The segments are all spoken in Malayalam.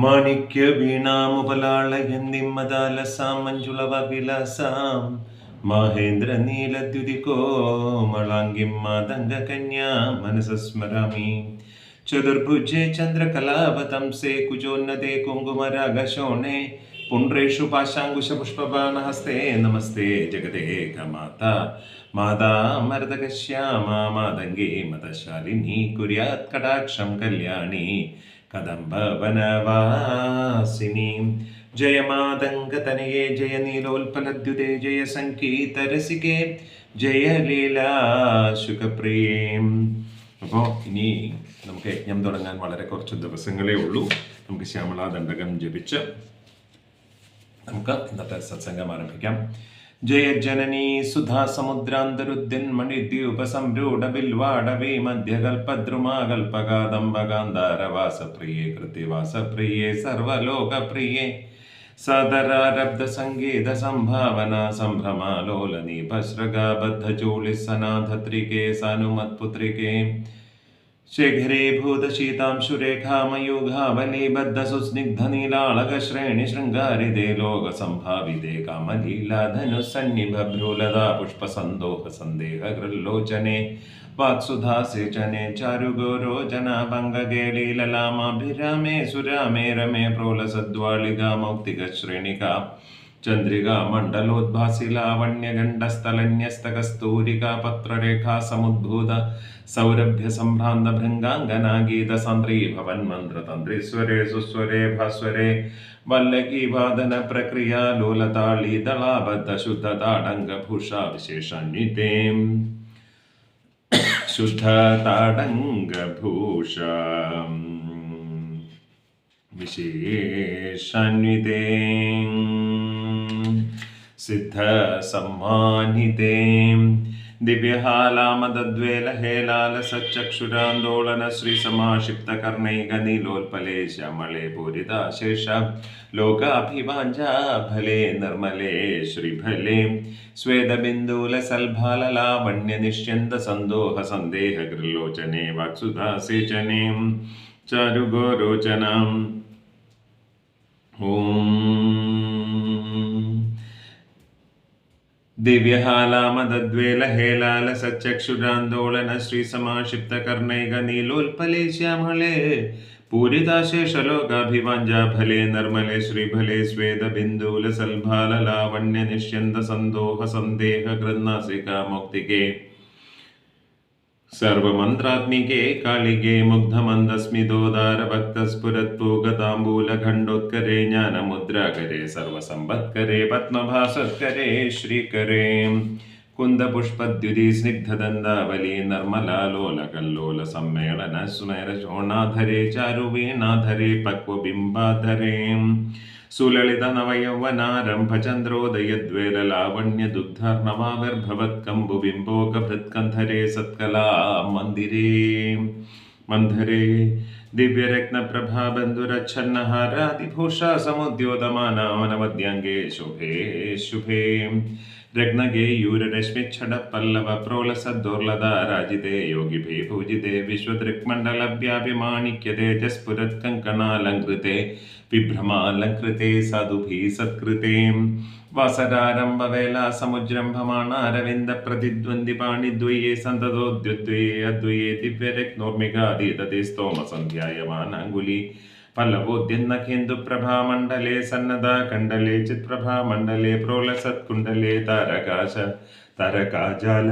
മാണിക്യവീണാമുപലാളയന്തിമദാലസാം മഞ്ജുളവവിലാസാം മഹേന്ദ്രനീലദ്യുതികോമളാംഗിം മാതംഗകന്യാ മനസ സ്മരാമി. ചതുർഭുജേ ചന്ദ്രകലാവതംസേ കുജോന്നതേ കുങ്കുമരാഗശോണേ പുണ്ട്രേഷു പാശാങ്കുശപുഷ്പബാണഹസ്തേ നമസ്തേ ജഗദേകമാതാ മാതാ മരതകശ്യാമാ മാതംഗേ മതശാലിനി കുര്യാത് കടാക്ഷം കല്യാണി കദംബവനവാസിനി. ജയ മാതംഗതനയേ ജയ നീലോൽപലദ്യുതേ ജയ സംഗീതരസികേ ജയ ലീലാശുഖപ്രിയേ. അപ്പോൾ ഇനി നമുക്ക് യജ്ഞം തുടങ്ങാൻ വളരെ കുറച്ച് ദിവസങ്ങളേ ഉള്ളൂ. നമുക്ക് ശ്യാമളാ ദണ്ഡകം ജപിച്ച് നമുക്ക് ഇന്നത്തെ സത്സംഗം ആരംഭിക്കാം. ജയ ജനനീ സുധാ സമുദ്രാന്തരുദ്യന്മണിദ്യൂപസംരൂഢ ബിൽവാടവേ മധ്യകൽപദ്രുമാകൽപകാദംബകാന്താരവാസപ്രിയേ കൃതിവാസപ്രിയേ സർവലോകപ്രിയേ സദരാരബ്ധ സംഗീത സംഭാവന സംഭ്രമാലോലനീഭസ്രഗാബദ്ധചൂളിസനാധത്രികേ സാനുമത്പുത്രികേ ശേഖരീഭൂതശീതാംശുരേഖാമയൂഘാവलीबद्धसुस्निग्धनीलाळकश्रेणि शृङ्गारिदे लोकसम्भाविदे कामलीलाधनुसन्निभभ्रूलदा पुष्पसन्दोहसन्देहगृल्लोचने वाक्सुधासेचने चारुगोरोचनाभङ्गगे लीललामाभिरामे सुरामे रमे प्रोलसद्वालिका मौक्तिकश्रेणिका चंद्रिका मंडलोद्भासि लावण्यगण्डस्थलन्यस्तकस्तूरिका पत्ररेखा समुद्भूत सौरभ्य संभ्रांत भृंगांगना गीत संद्री भवन मंत्र तंत्रीस्वरे सुस्वरे भास्वरे वल्लकी वादन प्रक्रिया लोलताली दलाबद्ध शुद्ध ताडंग भूषा विशेषान्विते शुद्ध ताडंग भूषा विशेषान्विते सिद्ध सम्मानिते दिव्यहालामदद्वेल हेलाल सच्चक्षुरान्दोलन श्री समाक्षिप्त कर्णैकनीलोत्पले श्यामले पूरिताशेष लोकाभिवाञ्छा भले निर्मले श्रीभले स्वेदबिन्दूल सल्भाललावण्य निश्यन्द सन्दोह सन्देह गृल्लोचने वाक्सुधासेचने चारुगोरोचनम् ओम दिव्यहालामदद्वेल हेलाल सच्चक्षुरान्दोलन श्री समाक्षिप्त कर्णैक नीलोत्पले श्यामले पूरिताशेषलोकाभिवाञ्छा भले निर्मले श्रीभले स्वेद बिन्दूल सल्भाललावण्य निश्यन्द सन्दोह सन्देह गृन्नासिका मुक्तिके सर्वमन्त्रात्मिके कालिके मुग्धमन्दस्मितोदार भक्तस्फुरत्पूगताम्बूलखण्डोत्करे ज्ञानमुद्राकरे सर्वसम्पत्करे पद्मभासत्करे श्रीकरे कुन्दपुष्पद्युति स्निग्धदन्दावली निर्मलालोलकल्लोल सम्मेलन सुमेरशोणाधरे चारुवीणाधरे पक्वबिम्बाधरे सुललित नवयौवनारम्भचन्द्रोदयद्वेल लावण्य दुग्धर्णवाविर्भवत्कम्बुबिम्बोकभृत्कन्धरे सत्कला मन्दिरे मन्धरे दिव्यरत्नप्रभाबन्धुरच्छन्नहारादिभूषा समुद्योतमानावनवद्याङ्गे शुभे शुभे रत्नगेयूररश्मिच्छडपल्लव प्रोलसद्दोर्लदा राजिते योगिभे पूजिते विश्वदृक्मण्डलव्यापिमाणिक्यते जस्फुरत्कङ्कणालङ्कृते विभ्रमालङ्कृते साधुभिः सत्कृते वासरारम्भवेला समुज्जृम्भमाणारविन्दप्रतिद्वन्द्विपाणिद्वये सन्ततोद्युद्वये अद्वये दिव्यरत्नोर्मिकाधीतते स्तोमसन्ध्यायमानाङ्गुली पल्लवोद्यन्नखेन्दुप्रभामण्डले सन्नदा कण्डले चित्प्रभामण्डले प्रोलसत्कुण्डले तारकाश तारकाजाल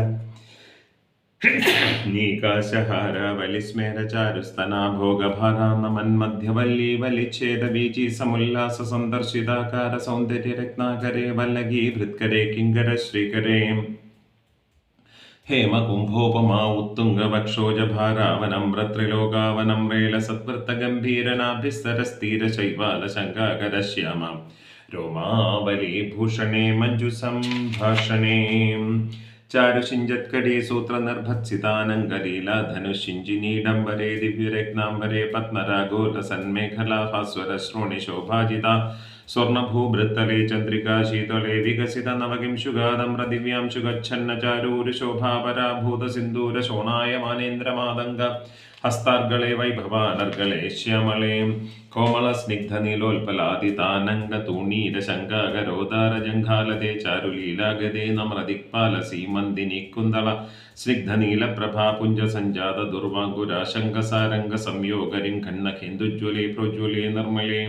नीकाशहार वलिस्मेरचारुस्तना भोगभारा नमन्मध्यवल्ली वलिच्छेदबीजी समुल्लास सन्दर्शिताकार सौन्दर्यरत्नाकरे वल्लगी भृत्करे किङ्कर श्रीकरे हेमकुम्भोपमा उत्तुङ्गवक्षोजभारावनम्रत्रिलोकावनं रेलसत्वृत्तगम्भीरनाभिस्तरस्थिरशैवालशङ्काकरश्यामा रोमावलीभूषणे मञ्जुसम्भाषणे चारुशिञ्जत्करे सूत्रनिर्भत्सितानङ्गलीला धनुषिञ्जिनीडम्बरे दिव्यरत्नाम्बरे पद्मरागोलसन्मेखला भास्वरश्रोणिशोभाजिता स्वर्णभूभृत्तले चन्द्रिका शीतले विकसित नवकिंशुगादम्रदिव्यांशु गच्छन्न चारूरशोभापरा भूतसिन्दूरशोणायमानेन्द्रमादङ्ग ഹസ്താർഗളെ വൈഭവാനർഗളെ ശ്യാമളേ കോമള സ്നിഗ്ധ നീലോൽപലാദിതാനംഗ തൂണീര ശങ്കാകരോദാരജംഘാലതേ ചാരുലീലാഗതേ നമ്രദിക്പാല സീമന്തിനി കുന്തള സ്നിഗ്ധ നീലപ്രഭാപുഞ്ച സഞ്ജാത ദുർവാങ്കുരാശങ്കസാരംഗ സംയോഗരിം ഖന്നഖേന്ദുജ്വലേ പ്രോജ്വലേ നിർമ്മലേ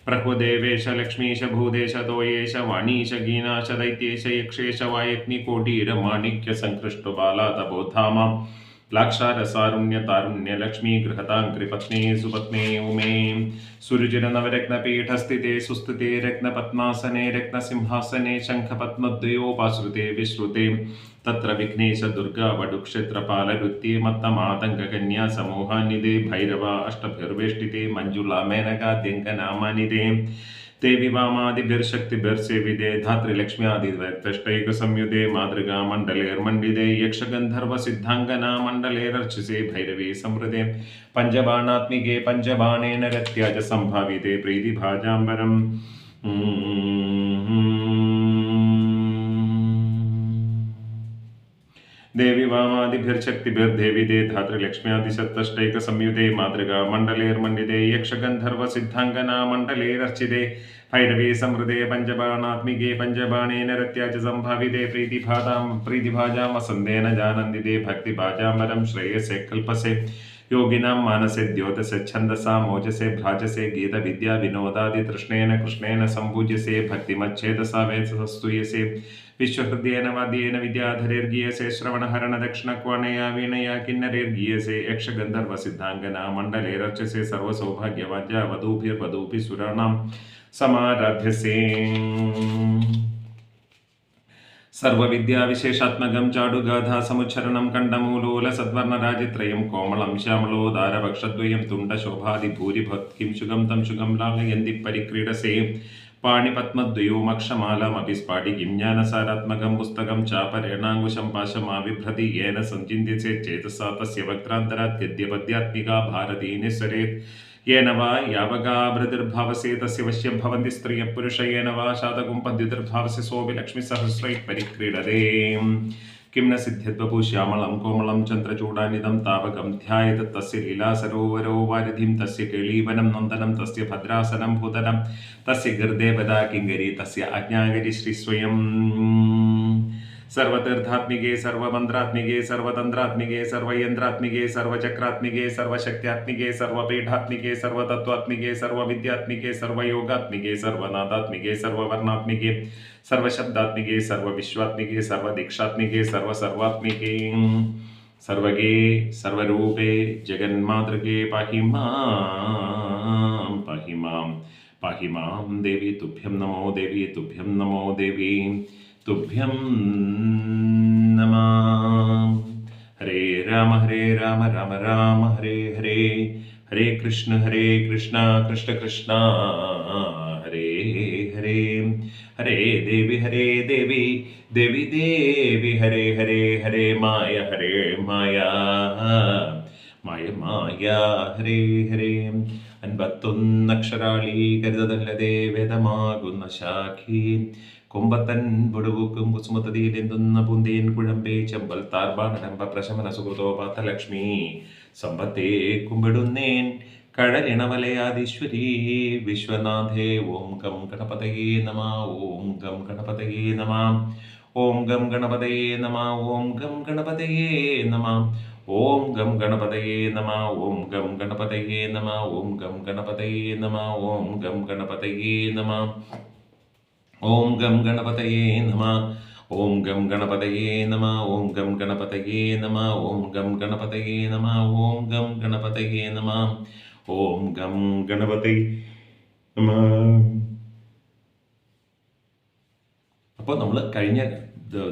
പ്രഹ്വദേവേശ ലക്ഷ്മീശ ഭൂദേശ തോയേശ വാണീശ ഗീനാശ ദൈത്യേശ യക്ഷേശ വായഗ്നികോട്ടീര മാണിക്യ സംകൃഷ്ടു ബാലാതബോധാമാം ലാക്ഷാരസാരുണ്യ താരുണ്യ ലക്ഷ്മീ ഗൃഹതാംഗ്രിപത്നേ സുപത്നേ ഉമേ സുരുചിര നവരത്നപീഠസ്ഥിതേ സുസ്ഥിതേ രത്നപത്മാസനേ രത്നസിംഹാസനേ ശംഖപത്മദ്വയോപാശ്രുതേ വിശ്രുതേ തത്ര വിഘ്നേശ ദുർഗാ വടുക്ഷേത്രപാലരുത്യേ മത്തമാതംഗകന്യാ സമൂഹാനിതേ ഭൈരവ അഷ്ടഭിർവേഷ്ടിതേ മഞ്ജുള മേനകാദ്യങ്കനാമാനിതേ देवी वामादिभिर्शक्तिभिर्सेविदे धात्रिलक्ष्म्यादिद्वैष्टैकसंयुते मातृकामण्डलेर्मण्डिते यक्षगन्धर्वसिद्धाङ्गनामण्डलेरर्चिसे भैरवी संवृते पञ्चबाणात्मिके पञ्चबाणेन रत्याज सम्भाविते प्रीतिभाजाम्बरम् देवी वामादिभिर्शक्तिभिर्देविदे धातृलक्ष्म्यादिशतष्टैकसंयुते मातृकामण्डलेर्मण्डिते यक्षगन्धर्वसिद्धाङ्गनामण्डलेरर्चिते भैरवी संवृते पञ्चबाणात्मिके पञ्चबाणेन रत्याच सम्भाविते प्रीतिभाजां वसन्तेन जानन्दिते भक्तिभाजाम्बरं श्रेयसे कल्पसे योगिनां मानसे द्योतसे छन्दसा मोजसे भ्राजसे गीतविद्या विनोदादि तृष्णेन कृष्णेन सम्पूज्यसे भक्तिमच्छेदसा वेदसस्तूयसे विश्वहृदयेन वाद्येन विद्याधरेर्गीयसे श्रवणहरण दक्षिणक्वणया वीणया किन्नरेर्गीयसे यक्षगन्धर्वसिद्धाङ्गना मण्डलेरर्चसे सर्वसौभाग्यवाज्या वधूभिर्वधूभिः सुराणां समाराध्यसे सर्वविद्याविशेषात्मकं चाडुगाधा समुच्चरणं कण्डमूलोल सद्वर्णराजित्रयं कोमलं श्यामलोदारवक्षद्वयं तुण्डशोभादिभूरिभत् किं शुगं तं शुगं लालयन्ति परिक्रीडसे पाणिपद्मद्वयोमक्षमालामपि स्फाटिकिं ज्ञानसारात्मकं पुस्तकं चापरेणाङ्कुशं पाशमाविभ्रति येन सञ्चिन्त्यसे चेतसा तस्य वक्त्रान्तरात् गद्यपद्यात्मिका भारती निःसरेत् येन वा यावगाभृतिर्भावसे तस्य वश्यं भवन्ति स्त्रियः पुरुष येन वा शातकुम्पद्युतिर्भावसे सोऽपि लक्ष्मीसहस्रैः परिक्रीडते किं न सिद्ध्यद्वपु श्यामलं कोमलं चन्द्रचूडानिदं तावकं ध्यायेत तस्य लीलासरोवरो वारिधिं तस्य केळीवनं नन्दनं तस्य भद्रासनं भूतलं तस्य गिर्देवदा किङ्गरी तस्य आज्ञागरी श्रीस्वयं सर्वतीर्थात्मिके सर्वमन्त्रात्मिके सर्वतन्त्रात्मिके सर्वयन्त्रात्मिके सर्वचक्रात्मिके सर्वशक्त्यात्मिके सर्वपीठात्मिके सर्वतत्त्वात्मिके सर्वविद्यात्मिके सर्वयोगात्मिके सर्वनादात्मिके सर्ववर्णात्मिके सर्वशब्दात्मिके सर्वविश्वात्मिके सर्वदीक्षात्मिके सर्वसर्वात्मिके सर्वगे सर्वरूपे जगन्मातृके पाहि मां देवी तुभ्यं नमो देवी तुभ्यं नमो देवी तुभ्यं नमः। हरे राम राम राम हरे हरे हरे कृष्ण कृष्ण कृष्ण हरे हरे हरे देवी देवी हरे हरे हरे माया माया हरे हरे അൻപത്തൊന്നക്ഷരാളി കരുതതല്ലതേ വേദമാകുന്ന ശാഖി കൊമ്പത്തൻ പൊടുവുക്കും കുസുമതതിയിലെന്തുന്ന പൂന്തേൻ കുഴമ്പേ ചെമ്പൽ താർബാണരംഭ പ്രശമന സുഹൃതോപാത്ത ലക്ഷ്മി സമ്പത്തേ കുമ്പിടുന്നേൻ കഴലിണവലയാദീശ്വരീ വിശ്വനാഥേ ഓം ഗം ഗണപതയേ നമ ഓം ഗം ഗണപതയേ നമ ഓം ഗം ഗണപതയേ നമ ഓം ഗം ഗണപതയേ നമ ഓം ഗം ഗണപതയേ നമ ഓം ഗം ഗണപതയേ നമ ഓം ഗം ഗണപതയേ നമ ഓം ഗം ഗണപതയേ നമ ഓം ഗം ഗണപതയേ നമ ഓം ഗം ഗണപതയേ നമ ഓം ഗം ഗണപതയേ നമ ഓം ഗം ഗണപതയേ നമ ഓം ഗം ഗണപതയേ നമ ഓം ഗം ഗണപതയേ നമ. അപ്പോൾ നമ്മൾ കഴിഞ്ഞ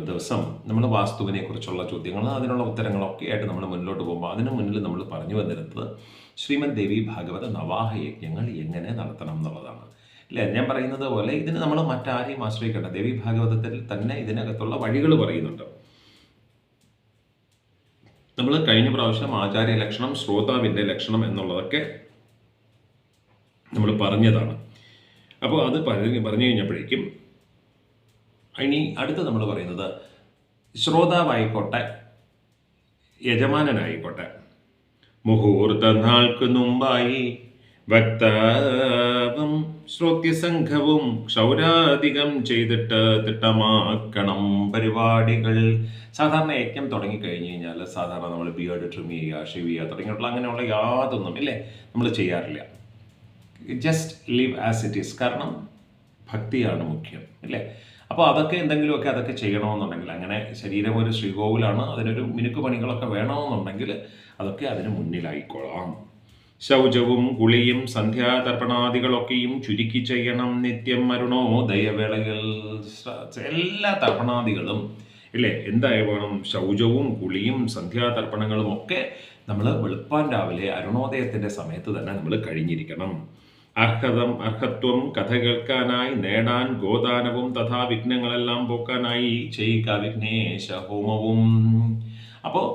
ദിവസം നമ്മൾ വാസ്തുവിനെ കുറിച്ചുള്ള ചോദ്യങ്ങൾ അതിനുള്ള ഉത്തരങ്ങളൊക്കെ ആയിട്ട് നമ്മൾ മുന്നോട്ട് പോകുമ്പോൾ അതിന് മുന്നിൽ നമ്മൾ പറഞ്ഞു വന്നിരുന്നത് ശ്രീമദ് ദേവി ഭാഗവത നവാഹ യജ്ഞങ്ങൾ എങ്ങനെ നടത്തണം എന്നുള്ളതാണ്. അല്ലേ? ഞാൻ പറയുന്നത് പോലെ ഇതിന് നമ്മൾ മറ്റാരെയും ആശ്രയിക്കേണ്ട. ദേവി ഭാഗവതത്തിൽ തന്നെ ഇതിനകത്തുള്ള വഴികൾ പറയുന്നുണ്ട്. നമ്മൾ കഴിഞ്ഞ പ്രാവശ്യം ആചാര്യ ലക്ഷണം ശ്രോതാവിൻ്റെ ലക്ഷണം എന്നുള്ളതൊക്കെ നമ്മൾ പറഞ്ഞതാണ്. അപ്പോൾ അത് പറഞ്ഞു കഴിഞ്ഞപ്പോഴേക്കും ഇനി അടുത്ത് നമ്മൾ പറയുന്നത് ശ്രോതാവായിക്കോട്ടെ യജമാനനായിക്കോട്ടെ മുഹൂർത്തനാൾക്ക് മുമ്പായി വക്താവും ശ്രോത്യസംഘവും ക്ഷൗരാധികം ചെയ്തിട്ട് തിട്ടമാക്കണം പരിപാടികൾ. സാധാരണ യജ്ഞം തുടങ്ങിക്കഴിഞ്ഞ് കഴിഞ്ഞാൽ സാധാരണ നമ്മൾ ബിയേർഡ് ട്രിം ചെയ്യുക, ഷേവ് ചെയ്യുക തുടങ്ങിയിട്ടുള്ള അങ്ങനെയുള്ള യാതൊന്നും ഇല്ലേ നമ്മൾ ചെയ്യാറില്ല. Just live as it is. കാരണം ഭക്തിയാണ് മുഖ്യം അല്ലേ. അപ്പോൾ അതൊക്കെ എന്തെങ്കിലുമൊക്കെ അതൊക്കെ ചെയ്യണമെന്നുണ്ടെങ്കിൽ, അങ്ങനെ ശരീരം ഒരു ശ്രീകോവിലാണ്, അതിനൊരു മിനുക്ക് പണികളൊക്കെ വേണമെന്നുണ്ടെങ്കിൽ അതൊക്കെ അതിന് മുന്നിലായിക്കോളാം. ശൗചവും കുളിയും സന്ധ്യാതർപ്പണാദികളൊക്കെയും ചുരുക്കി ചെയ്യണം നിത്യം അരുണോദയവേളകൾ. എല്ലാ തർപ്പണാദികളും ഇല്ലേ എന്തായി വേണം? ശൗചവും കുളിയും സന്ധ്യാതർപ്പണങ്ങളും ഒക്കെ നമ്മൾ വെളുപ്പാൻ രാവിലെ അരുണോദയത്തിൻ്റെ സമയത്ത് തന്നെ നമ്മൾ കഴിഞ്ഞിരിക്കണം. അർഹത്വം കഥ കേൾക്കാനായി നേടാൻ ഗോദാനവും തഥാ വിഘ്നങ്ങളെല്ലാം പോക്കാനായി ചെയ്യുക വിഘ്നേശ ഹോമവും. അപ്പോൾ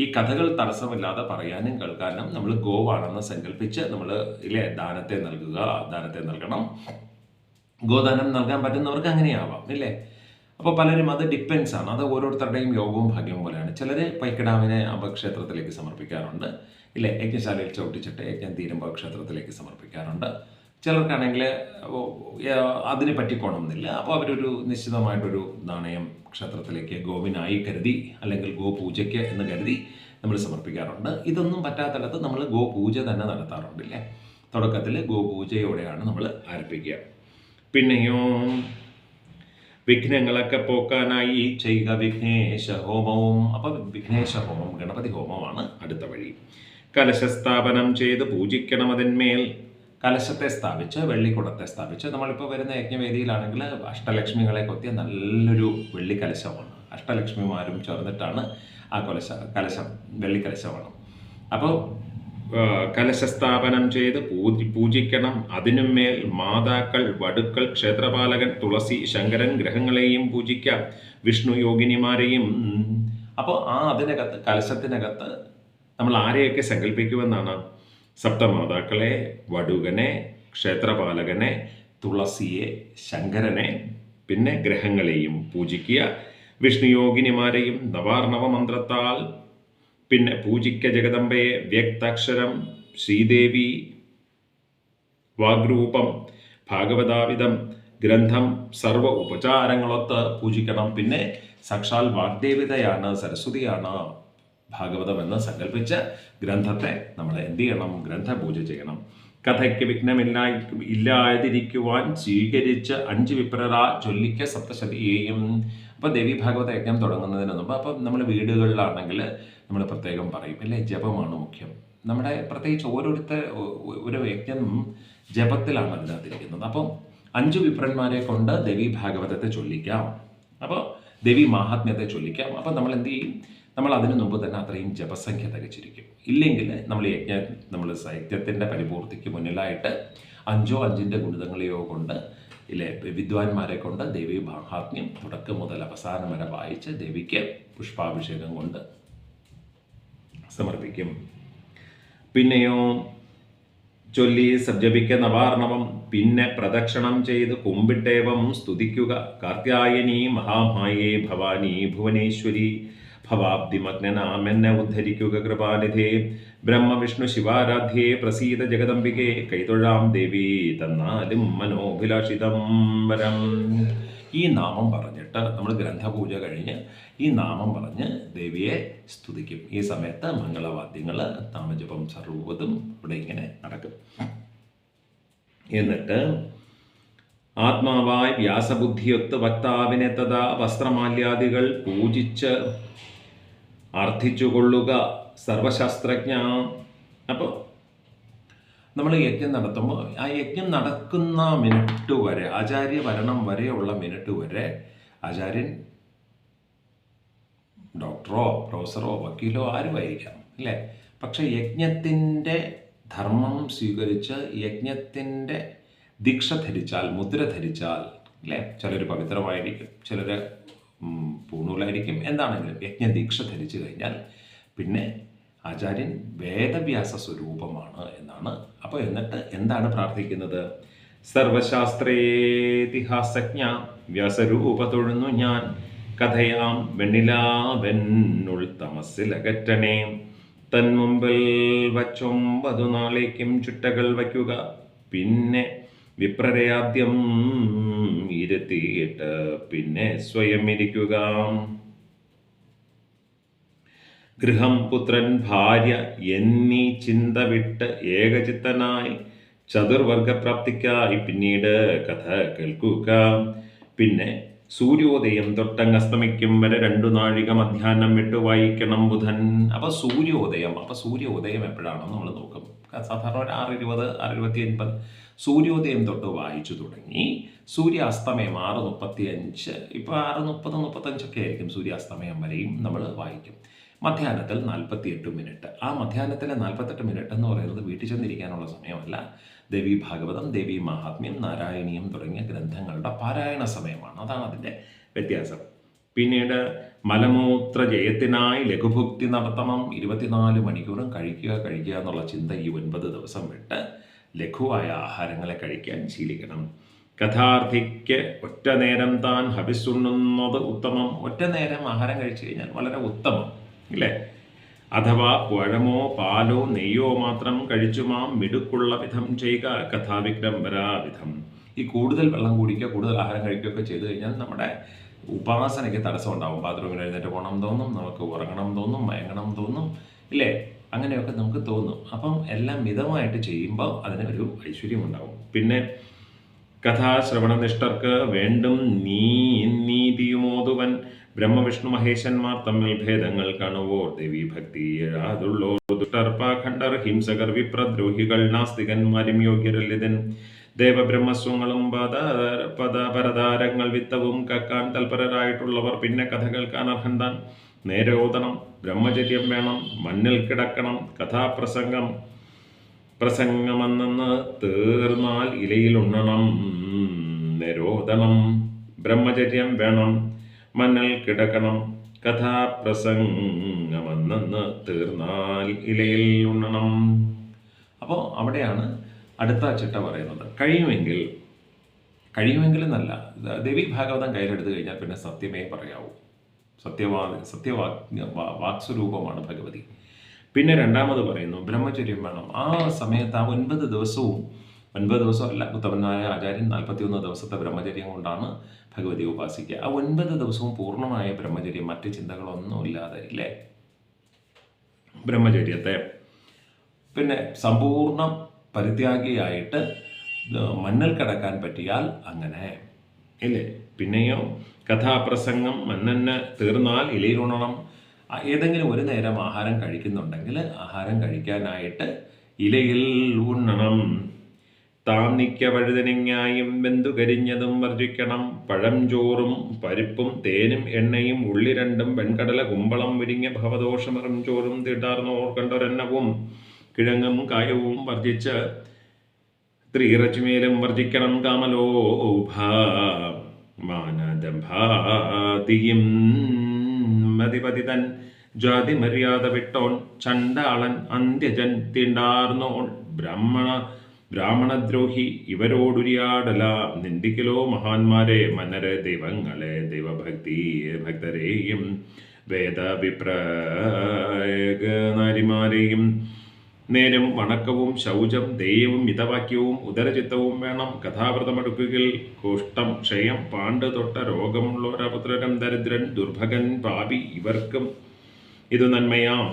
ഈ കഥകൾ തടസ്സമില്ലാതെ പറയാനും കേൾക്കാനും നമ്മൾ ഗോവാണെന്ന് സങ്കല്പിച്ച് നമ്മൾ ഇല്ലേ ദാനത്തെ നൽകുക, ദാനത്തെ നൽകണം. ഗോദാനം നൽകാൻ പറ്റുന്നവർക്ക് അങ്ങനെയാവാം ഇല്ലേ. അപ്പോൾ പലരും അത് ഡിപ്പെൻസ് ആണ്, അത് ഓരോരുത്തരുടെയും യോഗവും ഭാഗ്യവും പോലെയാണ്. ചിലർ പൈക്കിടാവിനെ ക്ഷേത്രത്തിലേക്ക് സമർപ്പിക്കാറുണ്ട് ഇല്ലേ, യജ്ഞശാലയിൽ ചവിട്ടിച്ചിട്ട് യജ്ഞം തീരുമ്പോൾ ക്ഷേത്രത്തിലേക്ക് സമർപ്പിക്കാറുണ്ട്. ചിലർക്കാണെങ്കിൽ അതിന് പറ്റിക്കോണമെന്നില്ല, അപ്പോൾ അവരൊരു നിശ്ചിതമായിട്ടൊരു നാണയം ക്ഷേത്രത്തിലേക്ക് ഗോവിനായി കരുതി അല്ലെങ്കിൽ ഗോപൂജയ്ക്ക് എന്ന് കരുതി നമ്മൾ സമർപ്പിക്കാറുണ്ട്. ഇതൊന്നും പറ്റാത്തിടത്ത് നമ്മൾ ഗോപൂജ തന്നെ നടത്താറുണ്ടല്ലേ. തുടക്കത്തിൽ ഗോപൂജയോടെയാണ് നമ്മൾ ആരംഭിക്കുക. പിന്നെയോ വിഘ്നങ്ങളൊക്കെ പോക്കാനായി ചെയ്യുക വിഘ്നേശ ഹോമവും. അപ്പം വിഘ്നേശ ഹോമം ഗണപതി ഹോമമാണ് അടുത്ത വഴി. കലശസ്ഥാപനം ചെയ്ത് പൂജിക്കണം. അതിന്മേൽ കലശത്തെ സ്ഥാപിച്ച് വെള്ളിക്കുടത്തെ സ്ഥാപിച്ച്, നമ്മളിപ്പോൾ വരുന്ന യജ്ഞവേദിയിലാണെങ്കിൽ അഷ്ടലക്ഷ്മികളെ കൊത്തിയ നല്ലൊരു വെള്ളി കലശമാണ്. അഷ്ടലക്ഷ്മിമാരും ചേർന്നിട്ടാണ് ആ കലശം വെള്ളിക്കലശമാണ്. അപ്പോൾ കലശസ്ഥാപനം ചെയ്ത് പൂജിക്കണം. അതിനുമേൽ മാതാക്കൾ, വടുക്കൾ, ക്ഷേത്രപാലകൻ, തുളസി, ശങ്കരൻ ഗ്രഹങ്ങളെയും പൂജിക്കാം, വിഷ്ണു യോഗിനിമാരെയും. അപ്പോൾ അതിനകത്ത് കലശത്തിനകത്ത് നമ്മൾ ആരെയൊക്കെ സങ്കല്പിക്കുമെന്നാണ്? സപ്തമാതാക്കളെ, വടുകനെ, ക്ഷേത്രപാലകനെ, തുളസിയെ, ശങ്കരനെ, പിന്നെ ഗ്രഹങ്ങളെയും പൂജിക്കുക, വിഷ്ണുയോഗിനിമാരെയും നവാർണവ മന്ത്രത്താൽ. പിന്നെ പൂജിക്ക ജഗദംബയെ, വ്യക്താക്ഷരം, ശ്രീദേവി, വാഗ്രൂപം, ഭാഗവതാവിധം, ഗ്രന്ഥം, സർവ ഉപചാരങ്ങളൊത്ത് പൂജിക്കണം. പിന്നെ സാക്ഷാൽ വാഗ്ദേവിതയാണ്, സരസ്വതിയാണ് ഭാഗവതം എന്ന് സങ്കല്പിച്ച് ഗ്രന്ഥത്തെ നമ്മൾ എന്ത് ചെയ്യണം? ഗ്രന്ഥപൂജ ചെയ്യണം. കഥയ്ക്ക് ഇല്ലാതിരിക്കുവാൻ സ്വീകരിച്ച് 5 വിപ്രര ചൊല്ലിക്ക സപ്തശതിയെയും. അപ്പോൾ ദേവി ഭാഗവത യജ്ഞം തുടങ്ങുന്നതിന് മുമ്പ് അപ്പം നമ്മൾ വീടുകളിലാണെങ്കിൽ നമ്മൾ പ്രത്യേകം പറയും അല്ലേ, ജപമാണ് മുഖ്യം. നമ്മുടെ പ്രത്യേകിച്ച് ഓരോ യജ്ഞം ജപത്തിലാണ് അതിനകത്തിരിക്കുന്നത്. അപ്പം 5 വിപ്രന്മാരെ കൊണ്ട് ദേവി ഭാഗവതത്തെ ചൊല്ലിക്കാം, അപ്പോൾ ദേവി മാഹാത്മ്യത്തെ ചൊല്ലിക്കാം. അപ്പം നമ്മൾ എന്ത് ചെയ്യും? നമ്മൾ അതിനു മുമ്പ് തന്നെ അത്രയും ജപസംഖ്യ തികച്ചിരിക്കും. ഇല്ലെങ്കിൽ നമ്മൾ യജ്ഞത്തിൻ്റെ പരിപൂർത്തിക്ക് മുന്നിലായിട്ട് 5 ഗുണിതങ്ങളെയോ കൊണ്ട് ഇല്ലേ വിദ്വാൻമാരെ കൊണ്ട് ദേവി മാഹാത്മ്യം തുടക്കം മുതൽ അവസാനം വരെ വായിച്ച് ദേവിക്ക് പുഷ്പാഭിഷേകം കൊണ്ട് സമർപ്പിക്കും. പിന്നെയോ ചൊല്ലി സബ്ജപിക്ക നവാർണവം. പിന്നെ പ്രദക്ഷിണം ചെയ്ത് കുമ്പിട്ടേവം സ്തുതിക്കുക. കാർത്യായനി മഹാമായേ ഭവാനി ഭുവനേശ്വരി ഭവാബ്ദിമഗ്നനാമെന്നെ ഉദ്ധരിക്കുക കൃപാനിധേ. ബ്രഹ്മവിഷ്ണു ശിവാരാധ്യേ പ്രസീത ജഗദംബികെ. കൈതൊഴാം ദേവി തന്നാലും മനോഭിലാഷിതം വരം. ഈ നാമം പറഞ്ഞിട്ട് നമ്മൾ ഗ്രന്ഥപൂജ കഴിഞ്ഞ് ഈ നാമം പറഞ്ഞ് ദേവിയെ സ്തുതിക്കും. ഈ സമയത്ത് മംഗളവാദ്യങ്ങൾ, നാമജപം സർവ്വതും ഇവിടെ ഇങ്ങനെ നടക്കും. എന്നിട്ട് ആത്മാവായി വ്യാസബുദ്ധിയൊത്ത് വക്താവിനെ തഥാ വസ്ത്രമാല്യാദികൾ പൂജിച്ച് അർത്ഥിച്ചുകൊള്ളുക സർവശാസ്ത്രജ്ഞ. അപ്പോൾ നമ്മൾ യജ്ഞം നടത്തുമ്പോൾ ആ യജ്ഞം നടക്കുന്ന മിനിറ്റ് വരെ, ആചാര്യ ഭരണം വരെയുള്ള മിനിറ്റ് വരെ ആചാര്യൻ ഡോക്ടറോ പ്രൊഫസറോ വക്കീലോ ആരുമായിരിക്കാം അല്ലേ. പക്ഷെ യജ്ഞത്തിൻ്റെ ധർമ്മം സ്വീകരിച്ച് യജ്ഞത്തിൻ്റെ ദീക്ഷ ധരിച്ചാൽ, മുദ്ര ധരിച്ചാൽ അല്ലേ, ചിലർ പവിത്രമായിരിക്കും, ചിലർ പൂണൂലായിരിക്കും, എന്താണെങ്കിലും യജ്ഞദീക്ഷ ധരിച്ചു കഴിഞ്ഞാൽ പിന്നെ ആചാര്യൻ വേദവ്യാസ സ്വരൂപമാണ് എന്നാണ്. അപ്പോൾ എന്നിട്ട് എന്താണ് പ്രാർത്ഥിക്കുന്നത്? സർവശാസ്ത്രേതിഹാസജ്ഞ വ്യാസരൂപ തൊഴുന്നു ഞാൻ, കഥയാം വെണ്ണിലാവെന്നുൾ തമസ്സിലകറ്റണേ. തന്മുമ്പിൽ വച്ചൊമ്പതു നാളേക്കും ചുട്ടകൾ വയ്ക്കുക. പിന്നെ വിപ്രരെ ആദ്യം ഇരുത്തിയിട്ട് പിന്നെ സ്വയം ഇരിക്കുക. ഗൃഹം, പുത്രൻ, ഭാര്യ എന്നീ ചിന്ത വിട്ട് ഏകചിത്തനായി ചതുർവർഗപ്രാപ്തിക്കായി പിന്നീട് കഥ കേൾക്കുക. പിന്നെ സൂര്യോദയം തൊട്ടങ്ങസ്തമിക്കും വരെ 2 നാഴിക മധ്യാഹ്നം വിട്ട് വായിക്കണം ബുധൻ. സൂര്യോദയം എപ്പോഴാണെന്ന് നമ്മൾ നോക്കും. സാധാരണ ഒരു 6:20, 6:25 സൂര്യോദയം തൊട്ട് വായിച്ചു തുടങ്ങി സൂര്യാസ്തമയം 6:35, ഇപ്പോൾ 6:30, 35 ആയിരിക്കും സൂര്യാസ്തമയം വരെയും നമ്മൾ വായിക്കും. മധ്യാഹ്നത്തിൽ 48 മിനിറ്റ്. ആ മധ്യാഹ്നത്തിലെ 48 മിനിറ്റ് എന്ന് പറയുന്നത് വീട്ടിൽ ചെന്നിരിക്കാനുള്ള സമയമല്ല. ദേവി ഭാഗവതം, ദേവി മഹാത്മ്യം, നാരായണീയം തുടങ്ങിയ ഗ്രന്ഥങ്ങളുടെ പാരായണ സമയമാണ്. അതാണ് അതിൻ്റെ വ്യത്യാസം. പിന്നീട് മലമൂത്ര ജയത്തിനായി ലഘുഭുക്തി നടത്തണം. 24 മണിക്കൂറും കഴിക്കുക എന്നുള്ള ചിന്ത ഈ 9 ദിവസം വിട്ട് ലഘുവായ ആഹാരങ്ങളെ കഴിക്കാൻ ശീലിക്കണം. കഥാർത്ഥിക്ക് ഒറ്റ നേരം താൻ ഹവിസ്സുണ്ണുന്നത് ഉത്തമം. ഒറ്റ നേരം ആഹാരം കഴിച്ചു കഴിഞ്ഞാൽ വളരെ ഉത്തമം, ഇല്ലേ? അഥവാ പഴമോ പാലോ നെയ്യോ മാത്രം കഴിച്ചുമാം മിടുക്കുള്ള വിധം ചെയ്യുക. കഥാവിക്രംബരാവിധം. ഈ കൂടുതൽ വെള്ളം കുടിക്കുക, കൂടുതൽ ആഹാരം കഴിക്കുകയൊക്കെ ചെയ്തു കഴിഞ്ഞാൽ നമ്മുടെ ഉപാസനയ്ക്ക് തടസ്സം ഉണ്ടാവും. ബാത്റൂമിൽ എഴുന്നേറ്റ് പോകണം തോന്നും, നമുക്ക് ഉറങ്ങണം തോന്നും, മയങ്ങണം തോന്നും, ഇല്ലേ? അങ്ങനെയൊക്കെ നമുക്ക് തോന്നും. അപ്പം എല്ലാം മിതമായിട്ട് ചെയ്യുമ്പോൾ അതിന് ഒരു ഐശ്വര്യമുണ്ടാവും. പിന്നെ കഥാശ്രവണനിഷ്ഠർക്ക് വേണ്ടും നീതിയുമോതുവൻ. ബ്രഹ്മവിഷ്ണു മഹേശന്മാർ തമ്മിൽ ഭേദങ്ങൾ കാണുവോർ ദേവീഭക്തി എഴാതുള്ളോർ ദുഷ്ടർപ്പാഖണ്ഡർ ഹിംസകർ വിപ്രദ്രോഹികൾ നാസ്തികന്മാരും യോഗ്യരല്ലിതൻ. ദേവബ്രഹ്മസ്വങ്ങളും പരതാരങ്ങൾ വിത്തവും കക്കാൻ തൽപരരായിട്ടുള്ളവർ പിന്നെ കഥ കേൾക്കാൻ അർഹന്താൻ. നേരെ ഓതണം, ബ്രഹ്മചര്യം വേണം, മണ്ണിൽ കിടക്കണം. പ്രസംഗമെന്നു തീർന്നാൽ ഇലയിൽ ഉണ്ണണം. നിരോധനം, ബ്രഹ്മചര്യം വേണം, മണ്ണിൽ കിടക്കണം. കഥാപ്രസംഗമെന്നു തീർന്നാൽ ഇലയിൽ ഉണ്ണണം. അപ്പോൾ അവിടെയാണ് അടുത്ത ചിട്ട പറയുന്നത്. കഴിയുമെങ്കിൽ എന്നല്ല, ദേവി ഭാഗവതം കയ്യിലെടുത്ത് കഴിഞ്ഞാൽ പിന്നെ സത്യമേ പറയാവൂ. വാക്സ്വരൂപമാണ് ഭഗവതി. പിന്നെ രണ്ടാമത് പറയുന്നു ബ്രഹ്മചര്യം വേണം. ആ സമയത്ത് ആ 9 ദിവസവും 9 ദിവസമല്ല, ഉത്തമനായ ആചാര്യൻ 41 ദിവസത്തെ ബ്രഹ്മചര്യം കൊണ്ടാണ് ഭഗവതിയെ ഉപാസിക്കുക. ആ 9 ദിവസവും പൂർണ്ണമായ ബ്രഹ്മചര്യം, മറ്റ് ചിന്തകളൊന്നുമില്ലാതെ, ഇല്ലേ? ബ്രഹ്മചര്യത്തെ പിന്നെ സമ്പൂർണ്ണ പരിത്യാഗിയായിട്ട് മണ്ണിൽ കിടക്കാൻ പറ്റിയാൽ അങ്ങനെ, ഇല്ലേ? പിന്നെയോ കഥാപ്രസംഗം മണ്ണിന് തീർന്നാൽ ഇലയിലുണ്ണണം. ഏതെങ്കിലും ഒരു നേരം ആഹാരം കഴിക്കുന്നുണ്ടെങ്കിൽ ആഹാരം കഴിക്കാനായിട്ട് ഇലയിൽ ഉണ്ണണം. താന്നിക്ക വഴുതനങ്ങായും വെന്തുകരിഞ്ഞതും വർജിക്കണം. പഴം ചോറും പരിപ്പും തേനും എണ്ണയും ഉള്ളി 2 വെൺകടല കുമ്പളം വിരിഞ്ഞ ഭവദോഷമറും ചോറും തീട്ടാർന്നോർ കണ്ടൊരെണ്ണവും കിഴങ്ങും കായവും വർജിച്ച് സ്ത്രീയിറച്ചിമേലും വർജിക്കണം. കാമലോഭാമാനദംഭാതിയും മതിപതിതൻ ജാതി മര്യാദ വിട്ടോൺ ചണ്ടാളൻ അന്ത്യജൻ തീണ്ടാർന്നോൾ ബ്രാഹ്മണദ്രോഹി ഇവരോടുരിയാടല. നിന്ദിക്കലോ മഹാന്മാരെ മന്നരെ ദൈവങ്ങളെ ദൈവഭക്തി ഭക്തരെയും വേദവിപ്രനാരിമാരെയും. നേരം വണക്കവും ശൗചം ദേയവും മിതവാക്യവും ഉദരചിത്തവും വേണം. കഥാവ്രതമെടുക്കുകയിൽ കോഷ്ടം ക്ഷയം പാണ്ട് തൊട്ട രോഗമുള്ളൊരപുത്രൻ ദരിദ്രൻ ദുർഭകൻ പാപി ഇവർക്കും ഇത് നന്മയാം.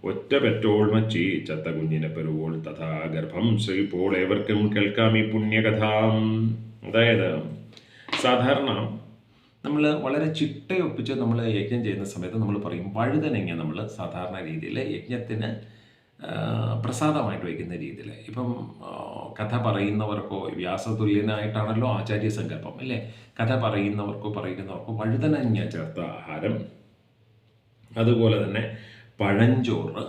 ഒറ്റ പെറ്റോൾ മച്ചി ചത്ത കുഞ്ഞിനെ പെറുവോൾ തഥാ ഗർഭം ശ്രീപ്പോൾ ഏവർക്കും കേൾക്കാം ഈ പുണ്യകഥ. അതായത് സാധാരണ നമ്മൾ വളരെ ചിട്ടയൊപ്പിച്ച് നമ്മൾ യജ്ഞം ചെയ്യുന്ന സമയത്ത് നമ്മൾ പറയും വഴുതനങ്ങ നമ്മൾ സാധാരണ രീതിയിൽ യജ്ഞത്തിന് പ്രസാദമായിട്ട് വയ്ക്കുന്ന രീതിയിൽ. ഇപ്പം കഥ പറയുന്നവർക്കോ വ്യാസതുല്യനായിട്ടാണല്ലോ ആചാര്യ സങ്കല്പം, അല്ലേ? കഥ പറയുന്നവർക്കോ വഴുതനങ്ങ ചേർത്ത ആഹാരം. അതുപോലെ തന്നെ പഴഞ്ചോറ്,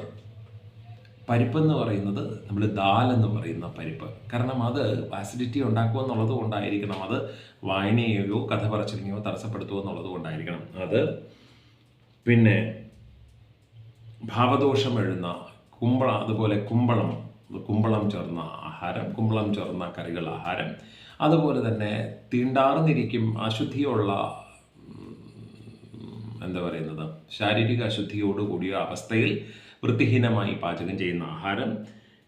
പരിപ്പെന്ന് പറയുന്നത് നമ്മൾ ദാലെന്ന് പറയുന്ന പരിപ്പ്. കാരണം അത് ആസിഡിറ്റി ഉണ്ടാക്കുക എന്നുള്ളത് കൊണ്ടായിരിക്കണം, അത് വായനയെയോ കഥ പറച്ചിലിനെയോ തടസ്സപ്പെടുത്തുക എന്നുള്ളത് കൊണ്ടായിരിക്കണം അത്. പിന്നെ ഭാവദോഷം എഴുന്ന കുമ്പളം, അതുപോലെ കുമ്പളം ചേർന്ന ആഹാരം, കുമ്പളം ചേർന്ന കറികൾ ആഹാരം. അതുപോലെ തന്നെ തീണ്ടാർന്നിരിക്കും അശുദ്ധിയുള്ള, എന്താ പറയുന്നത്, ശാരീരിക അശുദ്ധിയോടുകൂടിയ അവസ്ഥയിൽ വൃത്തിഹീനമായി പാചകം ചെയ്യുന്ന ആഹാരം,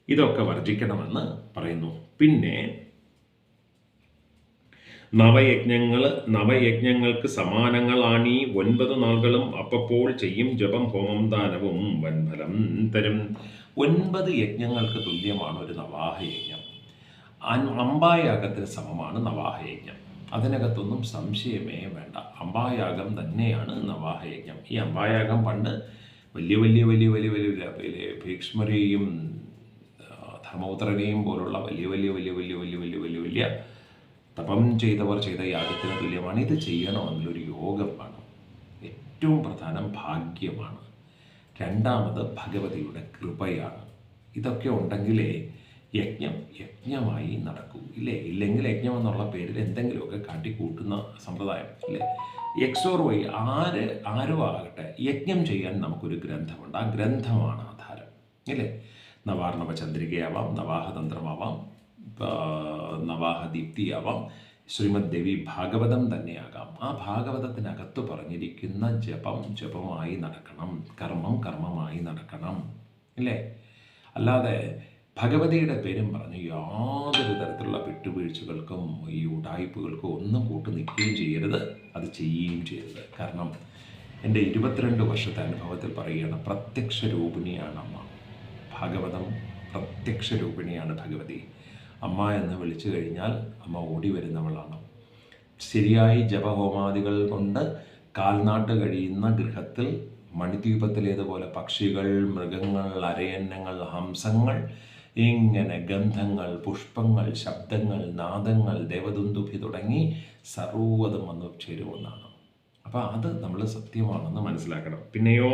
ഇതൊക്കെ വർജിക്കണമെന്ന് പറയുന്നു. പിന്നെ നവയജ്ഞങ്ങൾക്ക് സമാനങ്ങളാണീ 9 നാളുകളും അപ്പപ്പോൾ ചെയ്യും ജപം ഹോമം ദാനവും വൻഫലം തരും. 9 യജ്ഞങ്ങൾക്ക് തുല്യമാണ് ഒരു നവാഹയജ്ഞം. അമ്പായാഗത്തിന് സമമാണ് നവാഹയജ്ഞം. അതിനകത്തൊന്നും സംശയമേ വേണ്ട. അമ്പായാഗം തന്നെയാണ് നവാഹയജ്ഞം. ഈ അമ്പായാഗം പണ്ട് വലിയ ഭീഷ്മരെയും ധർമ്മപുത്രരെയും പോലുള്ള വലിയ തപം ചെയ്തവർ ചെയ്ത യാഗത്തിന് തുല്യമാണ്. ഇത് ചെയ്യണമെന്നുള്ളൊരു യോഗം വേണം. ഏറ്റവും പ്രധാനം ഭാഗ്യമാണ്. രണ്ടാമത് ഭഗവതിയുടെ കൃപയാണ്. ഇതൊക്കെ ഉണ്ടെങ്കിലേ യജ്ഞമായി നടക്കൂ, ഇല്ലേ? ഇല്ലെങ്കിൽ യജ്ഞം എന്നുള്ള പേരിൽ എന്തെങ്കിലുമൊക്കെ കാട്ടിക്കൂട്ടുന്ന സമ്പ്രദായം, ഇല്ലേ? എക്സോർ വൈ ആരോ ആകട്ടെ, യജ്ഞം ചെയ്യാൻ നമുക്കൊരു ഗ്രന്ഥമുണ്ട്. ആ ഗ്രന്ഥമാണ് ആധാരം, ഇല്ലേ? നവാർണവ ചന്ദ്രികയാവാം, നവാഹതന്ത്രമാവാം, നവാഹദീപ്തിയാവാം, ശ്രീമദ് ദേവി ഭാഗവതം തന്നെയാകാം. ആ ഭാഗവതത്തിനകത്ത് പറഞ്ഞിരിക്കുന്ന ജപമായി നടക്കണം, കർമ്മമായി നടക്കണം, ഇല്ലേ? അല്ലാതെ ഭഗവതിയുടെ പേരും പറഞ്ഞ് യാതൊരു തരത്തിലുള്ള വിട്ടുവീഴ്ചകൾക്കും ഈ ഉടായ്പകൾക്കും ഒന്നും കൂട്ടു നിൽക്കുകയും ചെയ്യരുത്, അത് ചെയ്യുകയും ചെയ്യരുത്. കാരണം എൻ്റെ 22 വർഷത്തെ അനുഭവത്തിൽ പറയുകയാണ്, പ്രത്യക്ഷ രൂപിണിയാണ് അമ്മ. ഭാഗവതം പ്രത്യക്ഷ രൂപിണിയാണ് ഭഗവതി. അമ്മ എന്ന് വിളിച്ചു കഴിഞ്ഞാൽ അമ്മ ഓടി വരുന്നവളാണ്. ശരിയായി ജപഹോമാദികൾ കൊണ്ട് കാൽനാട്ട് കഴിയുന്ന ഗൃഹത്തിൽ മണിദ്വീപത്തിലേതുപോലെ പക്ഷികൾ, മൃഗങ്ങൾ, അരയന്നങ്ങൾ, ഹംസങ്ങൾ, ഇങ്ങനെ ഗന്ധങ്ങൾ, പുഷ്പങ്ങൾ, ശബ്ദങ്ങൾ, നാദങ്ങൾ, ദേവദുന്ദുഭി തുടങ്ങി സർവ്വതും വന്നു ചേരുമെന്നാണ്. അപ്പോൾ അത് നമ്മൾ സത്യമാണെന്ന് മനസ്സിലാക്കണം. പിന്നെയോ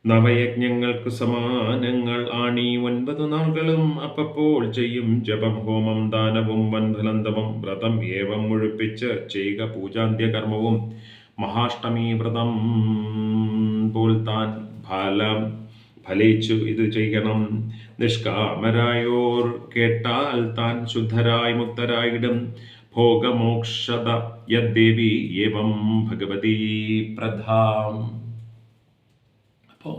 നവയജ്ഞങ്ങൾക്ക് സമാനങ്ങൾ ആണീ 9 നാളുകളും അപ്പപ്പോൾ ചെയ്യും ജപം ഹോമം ദാനവും വൻഫലന്തവും വ്രതം ഏവം മുഴുപ്പിച്ച് ചെയ്യുക പൂജാന്ത്യകർമ്മവും മഹാഷ്ടമി വ്രതം പോൽ താൻ ഫലിച്ചു ഇത് ചെയ്യണം. നിഷ്കാമരായോർ കേട്ടാൽ താൻ ശുദ്ധരായി മുക്തരായിടും ഭോഗമോക്ഷത യദ്ദേവി ഏവം ഭഗവതി പ്രധാം. അപ്പോൾ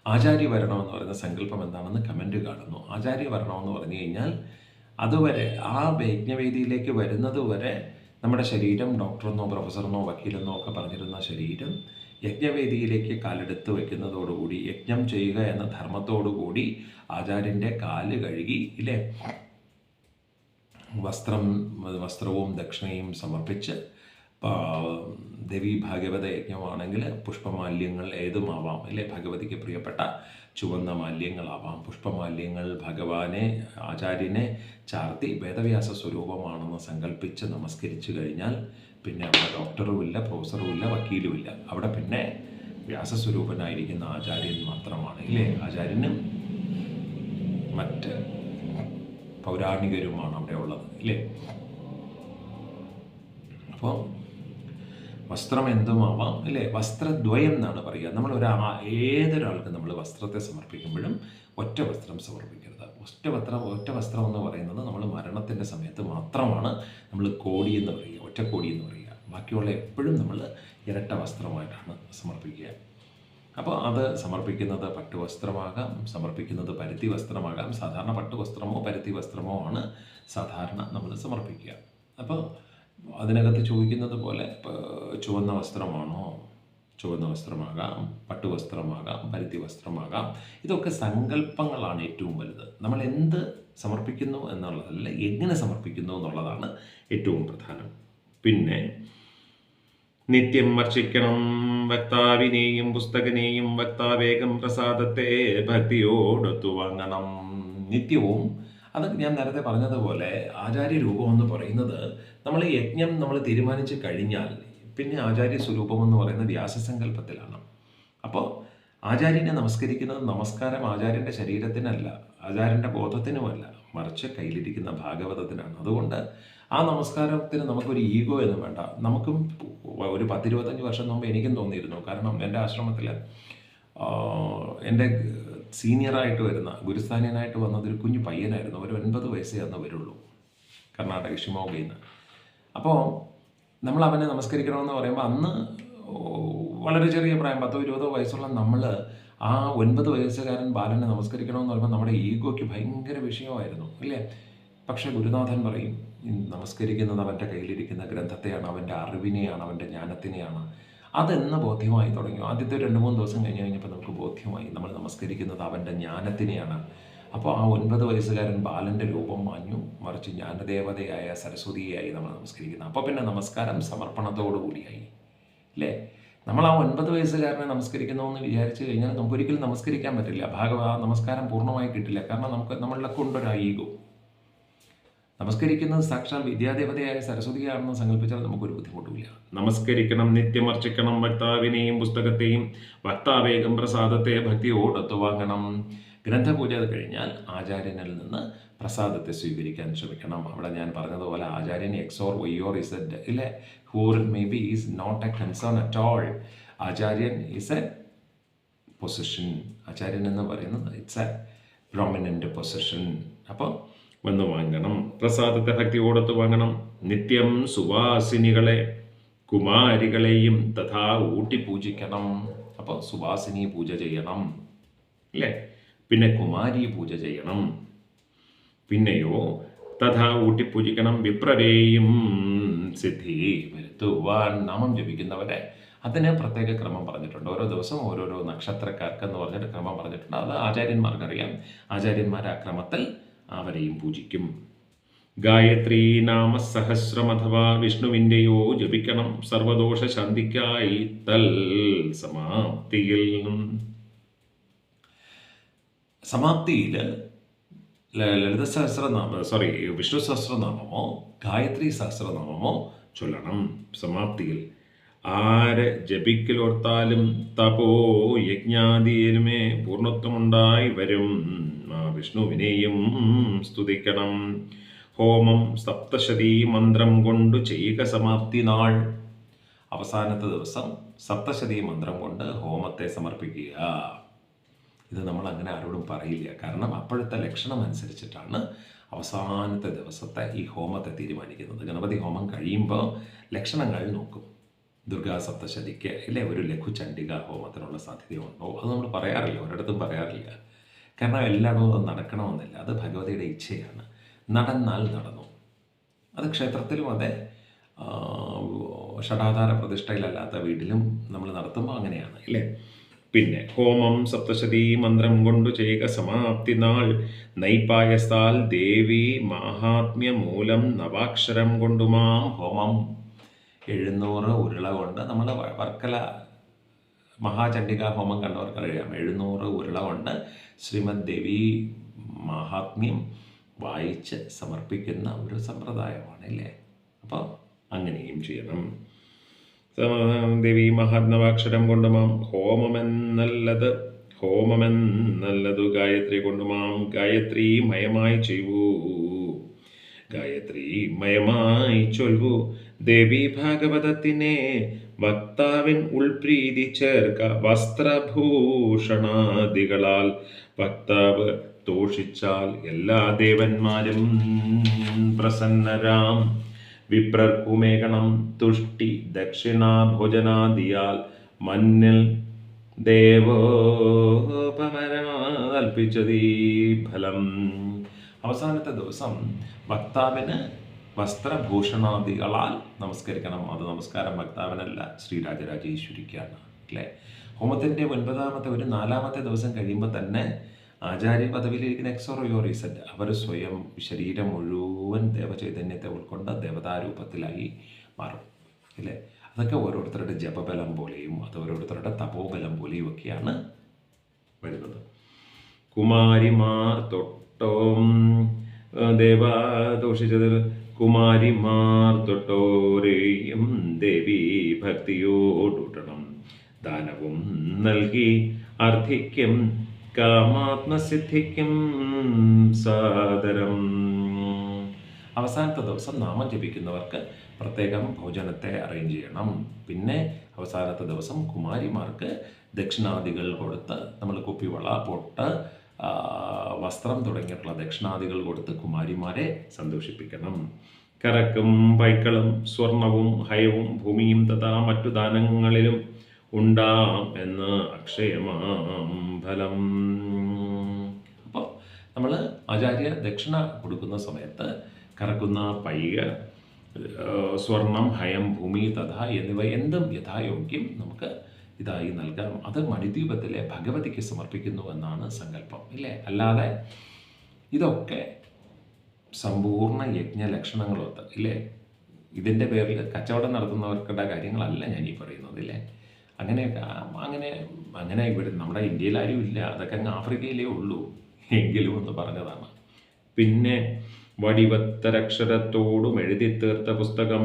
ആചാര്യവരണം എന്ന് പറയുന്ന സങ്കല്പം എന്താണെന്ന് കമൻറ്റ് കാണുന്നു. ആചാര്യവരണം എന്ന് പറഞ്ഞു കഴിഞ്ഞാൽ അതുവരെ ആ യജ്ഞവേദിയിലേക്ക് വരുന്നത് വരെ നമ്മുടെ ശരീരം ഡോക്ടറെന്നോ പ്രൊഫസറെന്നോ വക്കീലെന്നോ ഒക്കെ പറഞ്ഞിരുന്ന ശരീരം യജ്ഞവേദിയിലേക്ക് കാലെടുത്ത് വയ്ക്കുന്നതോടുകൂടി, യജ്ഞം ചെയ്യുക എന്ന ധർമ്മത്തോടുകൂടി ആചാര്യൻ്റെ കാല് കഴുകി, ഇല്ലേ, വസ്ത്രവും ദക്ഷിണയും സമർപ്പിച്ച്, ദേവി ഭാഗവത യജ്ഞമാണെങ്കിൽ പുഷ്പമാല്യങ്ങൾ ഏതുമാവാം, അല്ലേ? ഭഗവതിക്ക് പ്രിയപ്പെട്ട ചുവന്ന മാല്യങ്ങളാവാം. പുഷ്പമാല്യങ്ങൾ ഭഗവാനെ, ആചാര്യനെ ചാർത്തി വേദവ്യാസ സ്വരൂപമാണെന്ന് സങ്കല്പിച്ച് നമസ്കരിച്ചു കഴിഞ്ഞാൽ പിന്നെ അവിടെ ഡോക്ടറുമില്ല, പ്രൊഫസറുമില്ല, വക്കീലുമില്ല. അവിടെ പിന്നെ വ്യാസസ്വരൂപനായിരിക്കുന്ന ആചാര്യൻ മാത്രമാണ്, ഇല്ലേ? ആചാര്യനും മറ്റ് പൗരാണികരുമാണ് അവിടെ ഉള്ളത്, ഇല്ലേ? അപ്പോൾ വസ്ത്രം എന്തുമാവാം, അല്ലേ? വസ്ത്രദ്വയം എന്നാണ് പറയുക. നമ്മൾ ഏതൊരാൾക്ക് നമ്മൾ വസ്ത്രത്തെ സമർപ്പിക്കുമ്പോഴും ഒറ്റ വസ്ത്രം സമർപ്പിക്കരുത്. ഒറ്റ വസ്ത്രം എന്ന് പറയുന്നത് നമ്മൾ മരണത്തിൻ്റെ സമയത്ത് മാത്രമാണ് നമ്മൾ കോടി എന്ന് പറയുക, ഒറ്റക്കോടി എന്ന് പറയുക. ബാക്കിയുള്ള എപ്പോഴും നമ്മൾ ഇരട്ട വസ്ത്രമായിട്ടാണ് സമർപ്പിക്കുക. അപ്പോൾ അത് സമർപ്പിക്കുന്നത് പട്ടുവസ്ത്രമാകാം, സമർപ്പിക്കുന്നത് പരുത്തി വസ്ത്രമാകാം. സാധാരണ പട്ടുവസ്ത്രമോ പരുത്തി വസ്ത്രമോ ആണ് സാധാരണ നമ്മൾ സമർപ്പിക്കുക. അപ്പോൾ അതിനകത്ത് ചോദിക്കുന്നത് പോലെ ചുവന്ന വസ്ത്രമാണോ? ചുവന്ന വസ്ത്രമാകാം, പട്ടുവസ്ത്രമാകാം, പരുത്തി വസ്ത്രമാകാം. ഇതൊക്കെ സങ്കല്പങ്ങളാണ് ഏറ്റവും വലുത്. നമ്മൾ എന്ത് സമർപ്പിക്കുന്നു എന്നുള്ളതല്ല, എങ്ങനെ സമർപ്പിക്കുന്നു എന്നുള്ളതാണ് ഏറ്റവും പ്രധാനം. പിന്നെ നിത്യം വർഷിക്കണം വക്താവിനെയും പുസ്തകനെയും വക്താവേഗം പ്രസാദത്തെ ഭക്തിയോടൊത്തു വാങ്ങണം. നിത്യവും, അത് ഞാൻ നേരത്തെ പറഞ്ഞതുപോലെ ആചാര്യ രൂപം എന്ന് പറയുന്നത് നമ്മൾ യജ്ഞം നമ്മൾ തീരുമാനിച്ച് കഴിഞ്ഞാൽ പിന്നെ ആചാര്യ സ്വരൂപം എന്ന് പറയുന്നത് വ്യാസസങ്കല്പത്തിലാണ്. അപ്പോൾ ആചാര്യനെ നമസ്കരിക്കുന്നത് നമസ്കാരം ആചാര്യൻ്റെ ശരീരത്തിനല്ല, ആചാര്യൻ്റെ ബോധത്തിനുമല്ല, മറിച്ച് കയ്യിലിരിക്കുന്ന ഭാഗവതത്തിനാണ്. അതുകൊണ്ട് ആ നമസ്കാരത്തിന് നമുക്കൊരു ഈഗോ എന്നും വേണ്ട. നമുക്കും ഒരു 10-25 വർഷം മുമ്പ് എനിക്കും തോന്നിയിരുന്നു. കാരണം എൻ്റെ ആശ്രമത്തിൽ എൻ്റെ സീനിയറായിട്ട് വരുന്ന, ഗുരുസ്ഥാനീയനായിട്ട് വന്നതൊരു കുഞ്ഞു പയ്യനായിരുന്നു. ഒരു 9 വയസ്സേ അന്ന് വരുള്ളൂ, കർണാടക ഷിമോഗയിൽ നിന്ന്. അപ്പോൾ നമ്മൾ അവനെ നമസ്കരിക്കണമെന്ന് പറയുമ്പോൾ അന്ന് വളരെ ചെറിയ പ്രായം, 10-20 വയസ്സുള്ള നമ്മൾ ആ 9 വയസ്സുകാരൻ ബാലനെ നമസ്കരിക്കണമെന്ന് പറയുമ്പോൾ നമ്മുടെ ഈഗോയ്ക്ക് ഭയങ്കര വിഷയമായിരുന്നു അല്ലേ. പക്ഷേ ഗുരുനാഥൻ പറയും, നമസ്കരിക്കുന്നത് അവൻ്റെ കയ്യിലിരിക്കുന്ന ഗ്രന്ഥത്തെയാണ്, അവൻ്റെ അറിവിനെയാണ്, അവൻ്റെ ജ്ഞാനത്തിനെയാണ്. അതെന്ന് ബോധ്യമായി തുടങ്ങി. ആദ്യത്തെ 2-3 ദിവസം കഴിഞ്ഞപ്പോൾ നമുക്ക് ബോധ്യമായി നമ്മൾ നമസ്കരിക്കുന്നത് അവൻ്റെ ജ്ഞാനത്തിനെയാണ്. അപ്പോൾ ആ 9 വയസ്സുകാരൻ ബാലൻ്റെ രൂപം മാഞ്ഞു, മറിച്ച് ജ്ഞാനദേവതയായ സരസ്വതിയായി നമ്മൾ നമസ്കരിക്കുന്നത്. അപ്പോൾ പിന്നെ നമസ്കാരം സമർപ്പണത്തോടു കൂടിയായി അല്ലേ. നമ്മൾ ആ 9 വയസ്സുകാരനെ നമസ്കരിക്കുന്നു എന്ന് വിചാരിച്ചു കഴിഞ്ഞാൽ നമുക്കൊരിക്കലും നമസ്കരിക്കാൻ പറ്റില്ല. നമസ്കാരം പൂർണ്ണമായി കിട്ടില്ല. കാരണം നമ്മളിലെ കൊണ്ടൊരു ഈഗോ. നമസ്കരിക്കുന്നത് സാക്ഷാൽ വിദ്യാദേവതയായ സരസ്വതിയാണെന്ന് സങ്കല്പിച്ചാൽ നമുക്കൊരു ബുദ്ധിമുട്ടുമില്ല. നമസ്കരിക്കണം, നിത്യമർച്ചിക്കണം വക്താവിനെയും പുസ്തകത്തെയും, വക്താവേഗം പ്രസാദത്തെ ഭക്തിയോടൊത്തു വാങ്ങണം. ഗ്രന്ഥപൂജ കഴിഞ്ഞാൽ ആചാര്യനിൽ നിന്ന് പ്രസാദത്തെ സ്വീകരിക്കാൻ ശ്രമിക്കണം. അവിടെ ഞാൻ പറഞ്ഞതുപോലെ ആചാര്യൻ X or Y or Z ഇല്ലേ, whoever may be is not a concern at all. ആചാര്യൻ ഈസ് എ പൊസിഷൻ. ആചാര്യൻ എന്ന് പറയുന്നത് ഇറ്റ്സ് എ പ്രൊമിനൻ്റ് പൊസിഷൻ. അപ്പോൾ വന്ന് വാങ്ങണം, പ്രസാദത്തെ ഭക്തിയോടൊത്ത് വാങ്ങണം. നിത്യം സുവാസിനികളെ കുമാരികളെയും തഥാ ഊട്ടി പൂജിക്കണം. അപ്പോൾ സുവാസിനി പൂജ ചെയ്യണം അല്ലേ. പിന്നെ കുമാരി പൂജ ചെയ്യണം. പിന്നെയോ തഥാ ഊട്ടി പൂജിക്കണം. വിപ്രരെയും സിദ്ധി വരുത്തുവാൻ നാമം ജപിക്കുന്നവരെ അതിന് പ്രത്യേക ക്രമം പറഞ്ഞിട്ടുണ്ട്. ഓരോ ദിവസം ഓരോരോ നക്ഷത്രക്കാർക്കെന്ന് പറഞ്ഞിട്ട് ക്രമം പറഞ്ഞിട്ടുണ്ട്. അത് ആചാര്യന്മാർക്കറിയാം. ആചാര്യന്മാർ ആ ക്രമത്തിൽ അവരെയും പൂജിക്കും. ഗായത്രീ നാമസഹസ്രം അഥവാ വിഷ്ണുവിൻ്റെയോ ജപിക്കണം. സർവദോഷ ശാന്തിക്കായി തൽ സമാപ്തിയിൽ ലളിത വിഷ്ണു സഹസ്രനാമമോ ഗായത്രി സഹസ്രനാമമോ ചൊല്ലണം. സമാപ്തിയിൽ ആര് ജപിക്കലോർത്താലും തപോ യജ്ഞാദിയിലുമേ പൂർണ്ണത്വമുണ്ടായി വരും. ആ വിഷ്ണുവിനെയും സ്തുതിക്കണം. ഹോമം സപ്തശതി മന്ത്രം കൊണ്ട് ചെയ്യുക സമാപ്തി നാൾ. അവസാനത്തെ ദിവസം സപ്തശതി മന്ത്രം കൊണ്ട് ഹോമത്തെ സമർപ്പിക്കുക. ഇത് നമ്മൾ അങ്ങനെ ആരോടും പറയില്ല. കാരണം അപ്പോഴത്തെ ലക്ഷണം അനുസരിച്ചിട്ടാണ് അവസാനത്തെ ദിവസത്തെ ഈ ഹോമത്തെ തീരുമാനിക്കുന്നത്. ഗണപതി ഹോമം കഴിയുമ്പോൾ ലക്ഷണങ്ങൾ നോക്കും. ദുർഗാ സപ്തശതിക്ക് ഇല്ലേ ഒരു ലഘു ചണ്ഡിക ഹോമത്തിനുള്ള സാധ്യതയുണ്ടോ? അത് നമ്മൾ പറയാറില്ല, ഒരിടത്തും പറയാറില്ല. കാരണം എല്ലായിടവും അത് നടക്കണമെന്നില്ല. അത് ഭഗവതിയുടെ ഇച്ഛയാണ്. നടന്നാൽ നടന്നു. അത് ക്ഷേത്രത്തിലും അതെ, ഷടാധാര പ്രതിഷ്ഠയിലല്ലാത്ത വീട്ടിലും നമ്മൾ നടത്തുമ്പോൾ അങ്ങനെയാണ് ഇല്ലേ. പിന്നെ ഹോമം സപ്തശതി മന്ത്രം കൊണ്ടു ചെയ്യുക സമാപ്തി നാൾ. നൈപായസാൽ ദേവി മാഹാത്മ്യ മൂലം നവാക്ഷരം കൊണ്ടുമാം ഹോമം. 700 ഉരുള കൊണ്ട് നമ്മൾ വർക്കല മഹാചണ്ഡിക ഹോമം കണ്ടവർക്കറിയാം. 700 ഉരുള കൊണ്ട് ശ്രീമദ് ദേവി മാഹാത്മ്യം വായിച്ച് സമർപ്പിക്കുന്ന ഒരു സമ്പ്രദായമാണ് ഇല്ലേ. അപ്പോൾ അങ്ങനെയും ചെയ്യണം. ദേവി മഹാത്മവാക്ഷരം കൊണ്ടുമാം ഹോമമെന്നല്ലതു ഗായത്രി കൊണ്ടുമാം. ഗായത്രി മയമായി ചെയ്യൂ, ഗായത്രി മയമായി ചൊല്ലു. ദേവി ഭാഗവതത്തിനെ വക്താവിൻ ഉൾപ്രീതി ചേർക്ക. വസ്ത്രഭൂഷണാദികളാൽ വക്താവ് തോഷിച്ചാൽ എല്ലാ ദേവന്മാരും പ്രസന്നരാം. വിപ്രർക്കുമേകണം തുഷ്ടി ദക്ഷിണാഭോജനാദിയാൽ മന്നിൽ ദേവോപമരമൽപ്പിച്ചതീ ഫലം. അവസാനത്തെ ദിവസം വക്താവിന് വസ്ത്രഭൂഷണാദികളാൽ നമസ്കരിക്കണം. അത് നമസ്കാരം വക്താവിനല്ല, ശ്രീരാജരാജേശ്വരിക്കാണ് അല്ലേ. ഹോമത്തിൻ്റെ 9ാമത്തെ 4ാമത്തെ ദിവസം കഴിയുമ്പോൾ തന്നെ ആചാര്യ പദവിയിലിരിക്കുന്ന എക്സോറിയോറിസഡ് അവർ സ്വയം ശരീരം മുഴുവൻ ദേവചൈതന്യത്തെ ഉൾക്കൊണ്ട് ദേവതാരൂപത്തിലായി മാറും ഇല്ലേ. അതൊക്കെ ഓരോരുത്തരുടെ ജപബലം പോലെയും അത് ഓരോരുത്തരുടെ തപോബലം പോലെയും ഒക്കെയാണ് വരുന്നത്. കുമാരിമാർ തൊട്ടോം ദേവാദോഷിച്ചതിൽ കുമാരിമാർ തൊട്ടോരെയും ദേവി ഭക്തിയോടൂട്ടണം. ദാനവും നൽകി അർത്ഥിക്കും കാമാത്മസിദ്ധിക്കും സാദരം. അവസാനത്തെ ദിവസം നാമം ജപിക്കുന്നവർക്ക് പ്രത്യേകം ഭോജനത്തെ അറേഞ്ച് ചെയ്യണം. പിന്നെ അവസാനത്തെ ദിവസം കുമാരിമാർക്ക് ദക്ഷിണാദികൾ കൊടുത്ത് നമ്മൾ കുപ്പിവള, പൊട്ട്, വസ്ത്രം തുടങ്ങിയിട്ടുള്ള ദക്ഷിണാദികൾ കൊടുത്ത് കുമാരിമാരെ സന്തോഷിപ്പിക്കണം. കരക്കും പൈക്കളും സ്വർണവും ഹയവും ഭൂമിയും തഥാ മറ്റു ദാനങ്ങളിലും ഉണ്ടാം എന്ന് അക്ഷയമാം ഫലം. അപ്പോൾ നമ്മൾ ആചാര്യ ദക്ഷിണ കൊടുക്കുന്ന സമയത്ത് കറക്കുന്ന പൈക, സ്വർണം, ഹയം, ഭൂമി, തഥ എന്നിവ എന്തും യഥായോഗ്യം നമുക്ക് ഇതായി നൽകാം. അത് മണിദ്വീപത്തിലെ ഭഗവതിക്ക് സമർപ്പിക്കുന്നു എന്നാണ് സങ്കല്പം, ഇല്ലേ? അല്ലാതെ ഇതൊക്കെ സമ്പൂർണ്ണ യജ്ഞലക്ഷണങ്ങളൊത്ത്, ഇല്ലേ? ഇതിൻ്റെ പേരിൽ കച്ചവടം നടത്തുന്നവർക്കുടെ കാര്യങ്ങളല്ല ഞാൻ ഈ പറയുന്നത്, ഇല്ലേ? അങ്ങനെ ഇവിടെ നമ്മുടെ ഇന്ത്യയിൽ ആരും ഇല്ല, അതൊക്കെ അങ്ങ് ആഫ്രിക്കയിലേ ഉള്ളൂ, എങ്കിലും എന്ന് പറഞ്ഞതാണ്. പിന്നെ വടിവത്തരക്ഷരത്തോടും എഴുതിത്തീർത്ത പുസ്തകം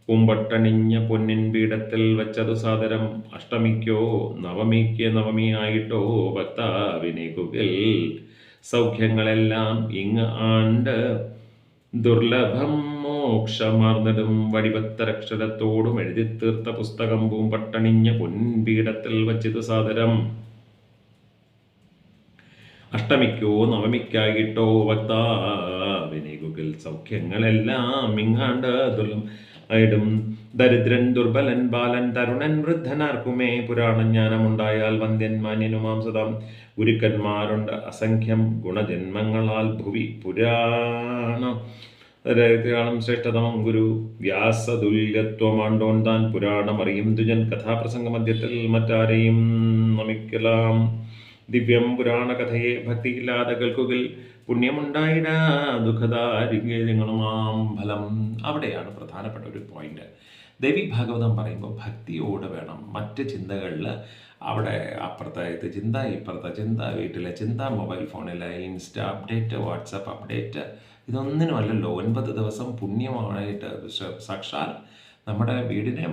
പൂമ്പട്ടണിഞ്ഞ പൊന്നിൻ പീഠത്തിൽ വെച്ചതു സാദരം. അഷ്ടമിക്കോ നവമിയായിട്ടോ ഭക്താവിനേകുകിൽ സൗഖ്യങ്ങളെല്ലാം ഇങ്ങ് ആണ്ട് ദുർലഭം മോക്ഷമാർന്നിടും. വടിവത്തരക്ഷരത്തോടും എഴുതിത്തീർത്ത പുസ്തകം പൂമ്പട്ടണിഞ്ഞ പൊൻപീഠത്തിൽ വച്ചത് സാദരം. അഷ്ടമിക്കോ നവമിക്കായിട്ടോ ഭക്താവിനേകുകിൽ സൗഖ്യങ്ങളെല്ലാം ഇങ്ങാണ്ട് ദുർലഭം. ദരിദ്രൻ, ദുർബലൻ, ബാലൻ, തരുണൻ, വൃദ്ധനാർക്കുമേ പുരാണജ്ഞാനമുണ്ടായാൽ വന്ദ്യൻ മാന്യനുമാം സദാം. ഗുരുക്കന്മാരുണ്ട് അസംഖ്യം ഗുണജന്മങ്ങളാൽ ഭുവി പുരാണം ശ്രേഷ്ഠതമം ഗുരു. വ്യാസതുല്യത്വമാണ്ടോൻ താൻ പുരാണമറിയും ദ്വിജൻ. കഥാപ്രസംഗ മധ്യത്തിൽ മറ്റാരെയും നമിക്കലാം. ദിവ്യം പുരാണ കഥയെ ഭക്തിയില്ലാതെ കേൾക്കുകിൽ പുണ്യമുണ്ടായിട ദുഃഖദാരിദ്ര്യങ്ങളുമാം ഫലം. അവിടെയാണ് പ്രധാനപ്പെട്ട ഒരു പോയിന്റ്. ദേവി ഭാഗവതം പറയുമ്പോൾ ഭക്തിയോടെ വേണം. മറ്റ് ചിന്തകളിൽ അവിടെ അപ്പുറത്തെ ചിന്ത, ഇപ്പുറത്തെ ചിന്ത, വീട്ടിലെ ചിന്ത, മൊബൈൽ ഫോണിലെ ഇൻസ്റ്റ അപ്ഡേറ്റ്, വാട്സപ്പ് അപ്ഡേറ്റ്, ഇതൊന്നിനുമല്ലല്ലോ. 9 ദിവസം പുണ്യമായിട്ട് സാക്ഷാൽ നമ്മുടെ വീടിനെ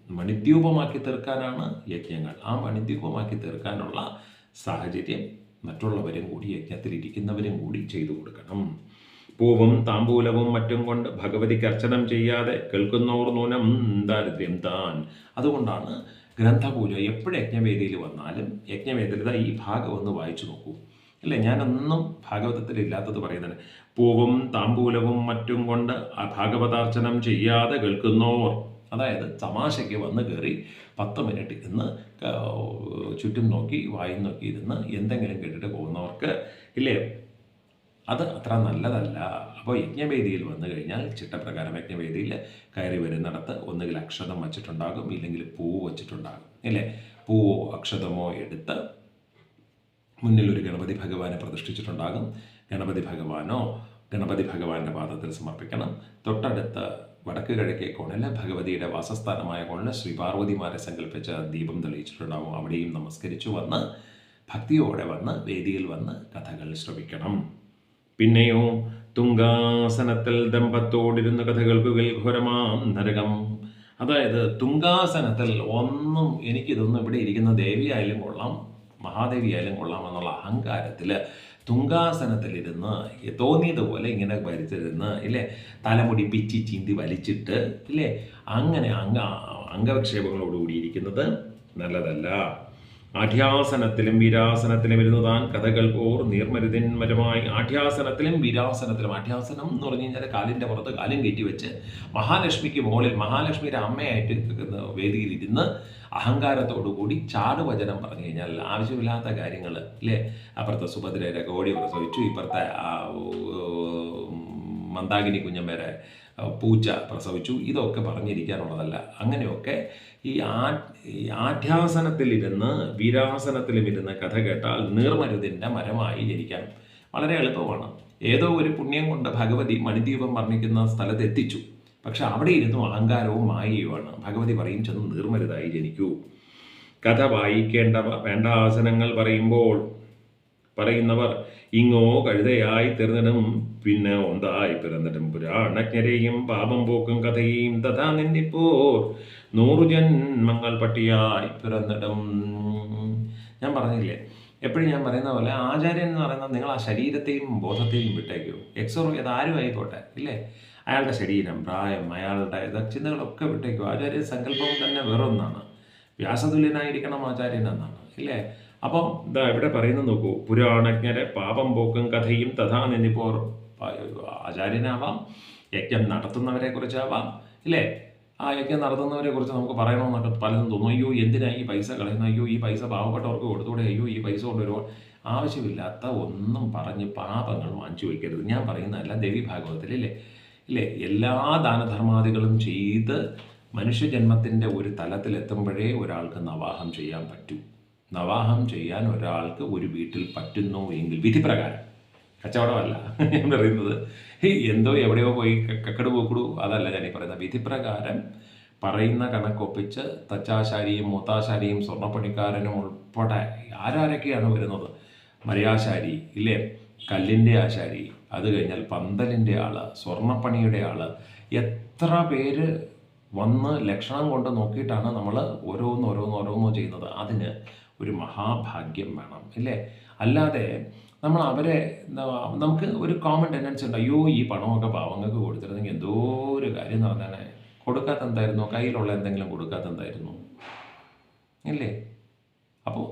മണിദ്വീപമാക്കി തീർക്കാനാണ് യജ്ഞങ്ങൾ. ആ മണിദ്വീപമാക്കി തീർക്കാനുള്ള സാഹചര്യം മറ്റുള്ളവരും കൂടി, യജ്ഞത്തിലിരിക്കുന്നവരും കൂടി ചെയ്തു കൊടുക്കണം. പൂവും താമ്പൂലവും മറ്റും കൊണ്ട് ഭഗവതിക്ക് അർച്ചനം ചെയ്യാതെ കേൾക്കുന്നവർ നൂനം ദാരിദ്ര്യം താൻ. അതുകൊണ്ടാണ് ഗ്രന്ഥപൂജ എപ്പോഴും യജ്ഞവേദിയിൽ വന്നാലും യജ്ഞവേദിയിൽ ഈ ഭാഗം ഒന്ന് വായിച്ചു നോക്കൂ, അല്ലേ? ഞാനൊന്നും ഭാഗവതത്തിലില്ലാത്തത് പറയുന്നത്. പൂവും താമ്പൂലവും മറ്റും കൊണ്ട് ഭാഗവതാർച്ചനം ചെയ്യാതെ കേൾക്കുന്നവർ, അതായത് തമാശയ്ക്ക് വന്ന് കയറി 10 മിനിറ്റ് ഇരുന്ന് ചുറ്റും നോക്കി വായും നോക്കി ഇരുന്ന് എന്തെങ്കിലും കേട്ടിട്ട് പോകുന്നവർക്ക്, ഇല്ലേ, അത് അത്ര നല്ലതല്ല. അപ്പോൾ യജ്ഞവേദിയിൽ വന്നു കഴിഞ്ഞാൽ ചിട്ടപ്രകാരം യജ്ഞവേദിയിൽ കയറി വരുന്നിടത്ത് ഒന്നുകിൽ അക്ഷതം വച്ചിട്ടുണ്ടാകും, ഇല്ലെങ്കിൽ പൂവ് വച്ചിട്ടുണ്ടാകും, ഇല്ലേ? പൂവോ അക്ഷതമോ എടുത്ത് മുന്നിൽ ഒരു ഗണപതി ഭഗവാനെ പ്രതിഷ്ഠിച്ചിട്ടുണ്ടാകും. ഗണപതി ഭഗവാന്റെ പാദത്തിൽ സമർപ്പിക്കണം. തൊട്ടടുത്ത് വടക്ക് കിഴക്കേ കോണിൽ ഭഗവതിയുടെ വാസസ്ഥാനമായ കോണിൽ ശ്രീപാർവതിമാരെ സങ്കല്പിച്ച് ദീപം തെളിയിച്ചിട്ടുണ്ടാകും. അവിടെയും നമസ്കരിച്ചു വന്ന് ഭക്തിയോടെ വന്ന് വേദിയിൽ വന്ന് കഥകൾ ശ്രവിക്കണം. പിന്നെയോ തുങ്കാസനത്തിൽ ദമ്പത്തോടിരുന്ന് കഥ കേൾക്കുകിൽ ഘോരമാം നരകം. അതായത് തുങ്കാസനത്തിൽ എനിക്കിതൊന്നും ഇവിടെ ഇരിക്കുന്ന ദേവിയായാലും കൊള്ളാം, മഹാദേവിയായാലും കൊള്ളാം എന്നുള്ള അഹങ്കാരത്തിൽ തുങ്കാസനത്തിലിരുന്ന് തോന്നിയതുപോലെ ഇങ്ങനെ ഭരിച്ചിരുന്ന്, ഇല്ലേ, തലമുടി പിച്ചി ചീന്തി വലിച്ചിട്ട്, ഇല്ലേ, അങ്ങനെ അംഗവിക്ഷേപങ്ങളോടുകൂടി ഇരിക്കുന്നത് നല്ലതല്ല. ആഠ്യാസനത്തിലും വീരാസനത്തിലും ഇരുന്ന് താൻ കഥകൾ ഓർ നീർമരുതിന്മരമായി. ആഠ്യാസനത്തിലും വീരാസനത്തിലും, ആഠ്യാസനം എന്ന് പറഞ്ഞു കഴിഞ്ഞാൽ കാലിൻ്റെ പുറത്ത് കാലും കയറ്റി വെച്ച് മഹാലക്ഷ്മിക്ക് മുകളിൽ മഹാലക്ഷ്മിയുടെ അമ്മയായിട്ട് വേദിയിലിരുന്ന് അഹങ്കാരത്തോടുകൂടി ചാടുവചനം പറഞ്ഞു കഴിഞ്ഞാൽ ആവശ്യമില്ലാത്ത കാര്യങ്ങൾ, ഇല്ലേ, അപ്പുറത്തെ സുഭദ്രയുടെ കോടി പ്രസവിച്ചു, ഇപ്പുറത്തെ മന്ദാകിനി കുഞ്ഞമ്മേരെ പൂച്ച പ്രസവിച്ചു, ഇതൊക്കെ പറഞ്ഞിരിക്കാനുള്ളതല്ല. അങ്ങനെയൊക്കെ ഈ ആഠ്യാസനത്തിലിരുന്ന് വീരാസനത്തിലും ഇരുന്ന് കഥ കേട്ടാൽ നീർമരുതിൻ്റെ മരമായി ജനിക്കാൻ വളരെ എളുപ്പമാണ്. ഏതോ ഒരു പുണ്യം കൊണ്ട് ഭഗവതി മണിദ്വീപം വർണ്ണിക്കുന്ന സ്ഥലത്ത് എത്തിച്ചു. പക്ഷെ അവിടെ ഇരുന്നു അഹങ്കാരവും മായയുമാണ്. ഭഗവതി പറയും ചെന്ന് നീർമരുതായി ജനിക്കൂ. കഥ വേണ്ട ആസനങ്ങൾ പറയുന്നവർ ഇങ്ങോ കഴുതയായി തീർന്നിടും, പിന്നെ ഒന്നായി പിറന്നിടും. പുരാണജ്ഞരെയും പാപം പോക്കും കഥയും തഥാ നിന്നിപ്പോർ 100 ജന്മങ്ങൾ പട്ടിയായി പിറന്നിടും. ഞാൻ പറഞ്ഞില്ലേ, എപ്പോഴും ഞാൻ പറയുന്ന പോലെ ആചാര്യൻ എന്ന് പറയുന്നത് നിങ്ങൾ ആ ശരീരത്തെയും ബോധത്തെയും വിട്ടേക്കൂ. ഏത് ആരും ആയിക്കോട്ടെ, ഇല്ലേ, അയാളുടെ ശരീരം, പ്രായം, അയാളുടെ ചിന്തകളൊക്കെ വിട്ടേക്കൂ. ആചാര്യ സങ്കല്പം തന്നെ വേറൊന്നാണ്. വ്യാസതുല്യനായിരിക്കണം ആചാര്യൻ എന്നാണ്, ഇല്ലേ? അപ്പം ഇവിടെ പറയുന്നത് നോക്കൂ. പുരാണജ്ഞരെ പാപം പോക്കും കഥയും തഥാ നിന്നിപ്പോർ. ആചാര്യനാവാം, യജ്ഞം നടത്തുന്നവരെ കുറിച്ചാവാം, ഇല്ലേ, ആ യജ്ഞം നടത്തുന്നവരെ കുറിച്ച് നമുക്ക് പറയണമെന്നൊക്കെ പലതും തോന്നും. അയ്യോ എന്തിനാ ഈ പൈസ കളയുന്നത്, അയ്യോ ഈ പൈസ പാവപ്പെട്ടവർക്ക് കൊടുത്തൂടെ, അയ്യോ ഈ പൈസ കൊണ്ടുവരുമോ. ആവശ്യമില്ലാത്ത ഒന്നും പറഞ്ഞ് പാപങ്ങൾ വാങ്ങിച്ചു വയ്ക്കരുത്. ഞാൻ പറയുന്നതല്ല, ദേവി ഭാഗവതത്തിലില്ലേ ഇല്ലേ എല്ലാ ദാനധർമാദികളും ചെയ്ത് മനുഷ്യജന്മത്തിൻ്റെ ഒരു തലത്തിലെത്തുമ്പോഴേ ഒരാൾക്ക് നവാഹം ചെയ്യാൻ പറ്റൂ. നവാഹം ചെയ്യാൻ ഒരാൾക്ക് ഒരു വീട്ടിൽ പറ്റുന്നു എങ്കിൽ വിധിപ്രകാരം, കച്ചവടമല്ല ഞാൻ പറയുന്നത്, എന്തോ എവിടെയോ പോയി കക്കട് പോക്കടു അതല്ല ഞാൻ ഈ പറയുന്നത്. വിധിപ്രകാരം പറയുന്ന കണക്കൊപ്പിച്ച് തച്ചാശാരിയും മൂത്താശാരിയും സ്വർണ്ണപ്പണിക്കാരനും ഉൾപ്പെടെ ആരാരൊക്കെയാണ് വരുന്നത്, മരയാശാരി ഇല്ലേ, കല്ലിൻ്റെ ആശാരി, അത് കഴിഞ്ഞാൽ പന്തലിൻ്റെ ആൾ, സ്വർണ്ണപ്പണിയുടെ ആൾ, എത്ര പേര് വന്ന് ലക്ഷണം കൊണ്ട് നോക്കിയിട്ടാണ് നമ്മൾ ഓരോന്നോ ചെയ്യുന്നത്. അതിന് ഒരു മഹാഭാഗ്യം വേണം ഇല്ലേ. അല്ലാതെ നമ്മൾ അവരെ നമുക്ക് ഒരു കോമൺ ടെൻഡൻസി ഉണ്ട്, അയ്യോ ഈ പണമൊക്കെ പാവങ്ങൾക്ക് കൊടുത്തിരുന്നെങ്കിൽ എന്തോ ഒരു കാര്യം നടന്നേനെ, കൊടുക്കാത്ത എന്തായിരുന്നു, കയ്യിലുള്ള എന്തെങ്കിലും കൊടുക്കാത്ത എന്തായിരുന്നു ഇല്ലേ. അപ്പോൾ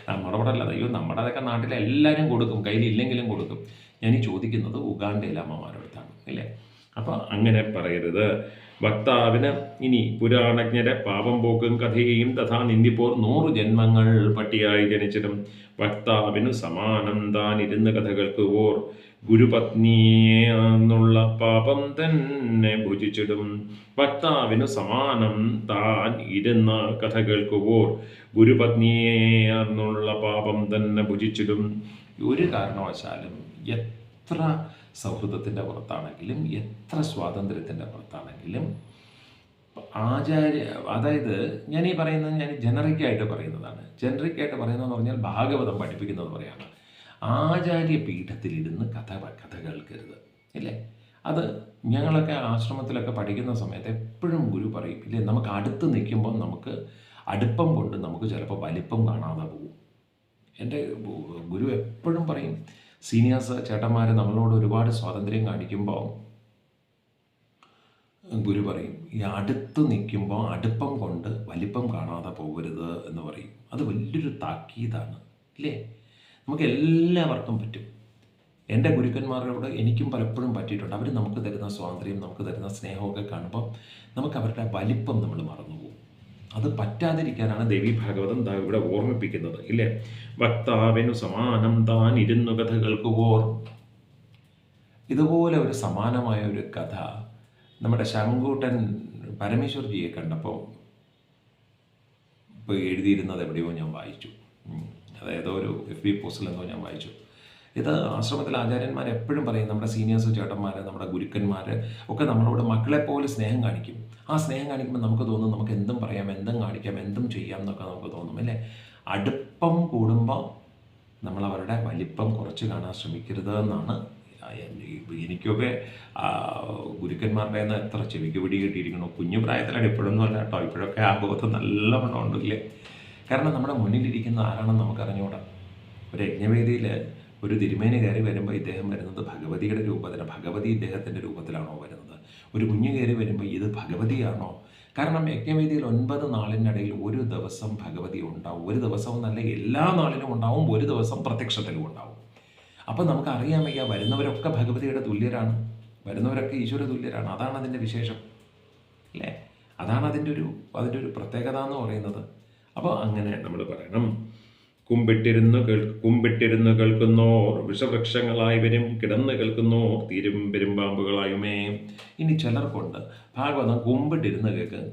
നമ്മുടെ അവിടെ അല്ലാതെ, അയ്യോ നമ്മുടെ അതൊക്കെ നാട്ടിലെ എല്ലാവരും കൊടുക്കും, കയ്യിലില്ലെങ്കിലും കൊടുക്കും. ഞാൻ ഈ ചോദിക്കുന്നത് ഉഗാണ്ടയിലെ അമ്മമാരടുത്താണ് ഇല്ലേ. അപ്പോൾ അങ്ങനെ പറയരുത്. വക്താവിന് ഇനി പുരാണജ്ഞരെ പാപം പോക്കും കഥയും തഥാ നിന്ദിപ്പോർ 100 ജന്മങ്ങൾ പട്ടിയായി ജനിച്ചിടും. വക്താവിനു സമാനം താൻ ഇരുന്ന് കഥകൾക്ക് ഓർ ഗുരുപത്നിയെന്നുള്ള പാപം തന്നെ ഭുജിച്ചിടും. വക്താവിനു സമാനം താൻ ഇരുന്ന കഥകൾക്ക് ഓർ ഗുരുപത്നിയെന്നുള്ള പാപം തന്നെ ഭുജിച്ചിടും. ഒരു കാരണവശാലും എത്ര സൗഹൃദത്തിൻ്റെ പുറത്താണെങ്കിലും എത്ര സ്വാതന്ത്ര്യത്തിൻ്റെ പുറത്താണെങ്കിലും അതായത് ഞാൻ ഈ പറയുന്നത് ഞാൻ ജനറിക്കായിട്ട് പറയുന്നതാണ്. ജനറിക്കായിട്ട് പറയുന്നതെന്ന് പറഞ്ഞാൽ ഭാഗവതം പഠിപ്പിക്കുന്നത് പറയാണ്, ആചാര്യ പീഠത്തിലിരുന്ന് കഥ കേൾക്കരുത് ഇല്ലേ. അത് ഞങ്ങളൊക്കെ ആശ്രമത്തിലൊക്കെ പഠിക്കുന്ന സമയത്ത് എപ്പോഴും ഗുരു പറയും ഇല്ലേ, നമുക്ക് അടുത്ത് നിൽക്കുമ്പോൾ നമുക്ക് അടുപ്പം കൊണ്ട് നമുക്ക് ചിലപ്പോൾ വലിപ്പം കാണാതെ പോകും. എൻ്റെ ഗുരു എപ്പോഴും പറയും, സീനിയേഴ്സ് ചേട്ടന്മാർ നമ്മളോട് ഒരുപാട് സ്വാതന്ത്ര്യം കാണിക്കുമ്പോൾ ഗുരു പറയും, ഈ അടുത്ത് നിൽക്കുമ്പോൾ അടുപ്പം കൊണ്ട് വലിപ്പം കാണാതെ പോകരുത് എന്ന് പറയും. അത് വലിയൊരു താക്കീതാണ് ഇല്ലേ. നമുക്ക് എല്ലാവർക്കും പറ്റും. എൻ്റെ ഗുരുക്കന്മാരോട് എനിക്കും പലപ്പോഴും പറ്റിയിട്ടുണ്ട്. അവർ നമുക്ക് തരുന്ന സ്വാതന്ത്ര്യം, നമുക്ക് തരുന്ന സ്നേഹമൊക്കെ കാണുമ്പോൾ നമുക്ക് അവരുടെ വലിപ്പം നമ്മൾ മറന്നു പോകും. അത് പറ്റാതിരിക്കാനാണ് ദേവി ഭാഗവതം ഇവിടെ ഓർമ്മിപ്പിക്കുന്നത് ഇല്ലേ. വക്താവിനു സമാനം താൻ ഇരുന്നു കഥകൾക്ക് ഓർ. ഇതുപോലെ ഒരു സമാനമായ ഒരു കഥ നമ്മുടെ ശങ്കൂട്ടൻ പരമേശ്വർജിയെ കണ്ടപ്പോൾ ഇപ്പോൾ എഴുതിയിരുന്നത് എവിടെയോ ഞാൻ വായിച്ചു. അതായത് ഒരു FB പോസ്റ്റിൽ എന്തോ ഞാൻ വായിച്ചു. ഇത് ആശ്രമത്തിലെ ആചാര്യന്മാർ എപ്പോഴും പറയും, നമ്മുടെ സീനിയേഴ്സ് ചേട്ടന്മാർ, നമ്മുടെ ഗുരുക്കന്മാർ ഒക്കെ നമ്മളോട് മക്കളെപ്പോലെ സ്നേഹം കാണിക്കും. ആ സ്നേഹം കാണിക്കുമ്പോൾ നമുക്ക് തോന്നും നമുക്ക് എന്തും പറയാം, എന്തും കാണിക്കാം, എന്തും ചെയ്യാം എന്നൊക്കെ നമുക്ക് തോന്നും അല്ലേ. അടുപ്പം കൂടുമ്പോൾ നമ്മൾ അവരുടെ വലിപ്പം കുറച്ച് കാണാൻ ശ്രമിക്കരുത് എന്നാണ്. എനിക്കൊക്കെ ഗുരുക്കന്മാരുടെ നിന്ന് എത്ര ചെവിക്ക് പിടി കിട്ടിയിരിക്കണോ. കുഞ്ഞു പ്രായത്തിലാണ്, ഇപ്പോഴൊന്നും അല്ല കേട്ടോ, ഇപ്പോഴൊക്കെ ആ ബോധം നല്ലവണ്ണം ഉണ്ടല്ലേ. കാരണം നമ്മുടെ മുന്നിലിരിക്കുന്ന ആരാണെന്ന് നമുക്ക് അറിഞ്ഞുകൂടാ. ഒരു യജ്ഞവേദിയിൽ ഒരു തിരുമേനി കയറി വരുമ്പോൾ ഇദ്ദേഹം വരുന്നത് ഭഗവതിയുടെ രൂപത്തിലാണ്, ഭഗവതി ഇദ്ദേഹത്തിൻ്റെ രൂപത്തിലാണോ വരുന്നത്? ഒരു കുഞ്ഞു കയറി വരുമ്പോൾ ഇത് ഭഗവതിയാണോ? കാരണം യജ്ഞവേദിയിൽ 9 നാളിനിടയിൽ ഒരു ദിവസം ഭഗവതി ഉണ്ടാവും. ഒരു ദിവസം എന്നല്ല, എല്ലാ നാളിലും ഉണ്ടാവും, ഒരു ദിവസം പ്രത്യക്ഷത്തിലും ഉണ്ടാവും. അപ്പോൾ നമുക്ക് അറിയാൻ വയ്യ, വരുന്നവരൊക്കെ ഭഗവതിയുടെ തുല്യരാണ്, വരുന്നവരൊക്കെ ഈശ്വര തുല്യരാണ്. അതാണ് അതിൻ്റെ വിശേഷം അല്ലേ. അതാണ് അതിൻ്റെ ഒരു പ്രത്യേകത എന്ന് പറയുന്നത്. അപ്പോൾ അങ്ങനെ നമ്മൾ പറയണം, കുമ്പിട്ടിരുന്ന് കേൾക്കുന്നോർ വിഷവൃക്ഷങ്ങളായി വരും, കിടന്ന് കേൾക്കുന്നോർ തീരും പെരുമ്പാമ്പുകളായുമേ. ഇനി ചിലർക്കുണ്ട് ഭാഗവതം കുമ്പിട്ടിരുന്ന് കേൾക്കും,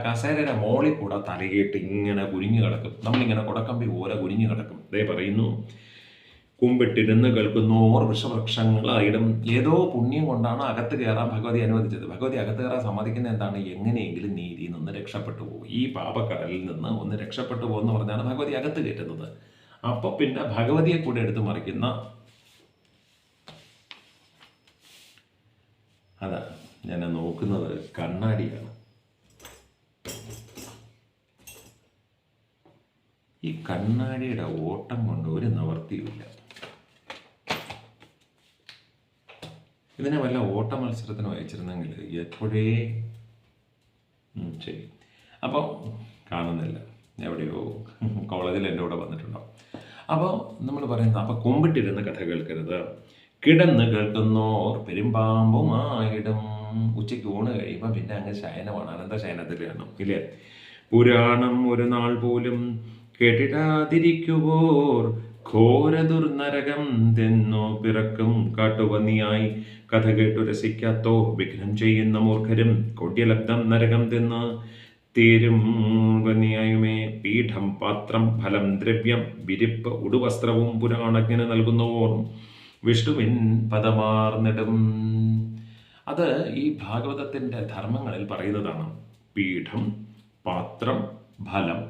കസേരയുടെ മോളിൽ കൂടെ തലയിട്ട് ഇങ്ങനെ കുനിഞ്ഞു കിടക്കും. നമ്മളിങ്ങനെ കുടക്കമ്പി പോലെ കുനിഞ്ഞു കിടക്കും. അതേ പറയുന്നു, കുമ്പിട്ടിരുന്ന് കേൾക്കുന്നോർ വിഷവൃക്ഷങ്ങളായിടും. ഏതോ പുണ്യം കൊണ്ടാണ് അകത്ത് കയറാൻ ഭഗവതി അനുവദിച്ചത്. ഭഗവതി അകത്ത് കയറാൻ സമ്മതിക്കുന്ന എന്താണ്? എങ്ങനെയെങ്കിലും നീതിയിൽ നിന്ന് രക്ഷപ്പെട്ടു പോകും, ഈ പാപക്കടലിൽ നിന്ന് ഒന്ന് രക്ഷപ്പെട്ടു പോകുമെന്ന് പറഞ്ഞാണ് ഭഗവതി അകത്ത് കയറ്റുന്നത്. അപ്പോൾ പിന്നെ ഭഗവതിയെ കൂടെ എടുത്ത് മറിക്കുന്ന അതാ ഞാൻ നോക്കുന്നത് കണ്ണാടിയാണ്. ഈ കണ്ണാടിയുടെ ഓട്ടം കൊണ്ട് ഒരു നിവർത്തിയുമില്ല. ഇതിനെ വല്ല ഓട്ട മത്സരത്തിന് വായിച്ചിരുന്നെങ്കിൽ എപ്പോഴേ ശരി. അപ്പോൾ കാണുന്നില്ല, എവിടെയോ കോളേജിൽ എൻ്റെ കൂടെ വന്നിട്ടുണ്ടാവും. അപ്പോൾ നമ്മൾ പറയുന്നത്, അപ്പോൾ കുമ്പിട്ടിരുന്ന് കഥ കേൾക്കരുത്, കിടന്ന് കേൾക്കുന്നോർ പെരുമ്പാമ്പുമായിടും. ഉച്ചയ്ക്ക് ഊണ് കഴിയുമ്പോൾ പിന്നെ അങ്ങ് ശയനമാണ്, അനന്ത ശയനത്തിൽ കാണും ഇല്ലേ. പുരാണം ഒരു നാൾ പോലും കേട്ടിടാതിരിക്കുവോർ ഘോര ദുർനരകം തെന്നോ പിറക്കും കാട്ടുപന്നിയായി കഥ കേട്ടു രസിക്കാത്തോ വിഘ്നം ചെയ്യുന്ന മൂർഖരും കൊട്യലബ്ധം നരകം തിന്ന് തീരും പന്നിയായുമേ. പീഠം, പാത്രം, ഫലം, ദ്രവ്യം, വിരിപ്പ്, ഉടുവസ്ത്രവും പുരാണജ്ഞന് നൽകുന്നവോർ വിഷ്ണുവിൻ പദമാർന്നിടും. അത് ഈ ഭാഗവതത്തിൻ്റെ ധർമ്മങ്ങളിൽ പറയുന്നതാണ്. പീഠം, പാത്രം, ഫലം,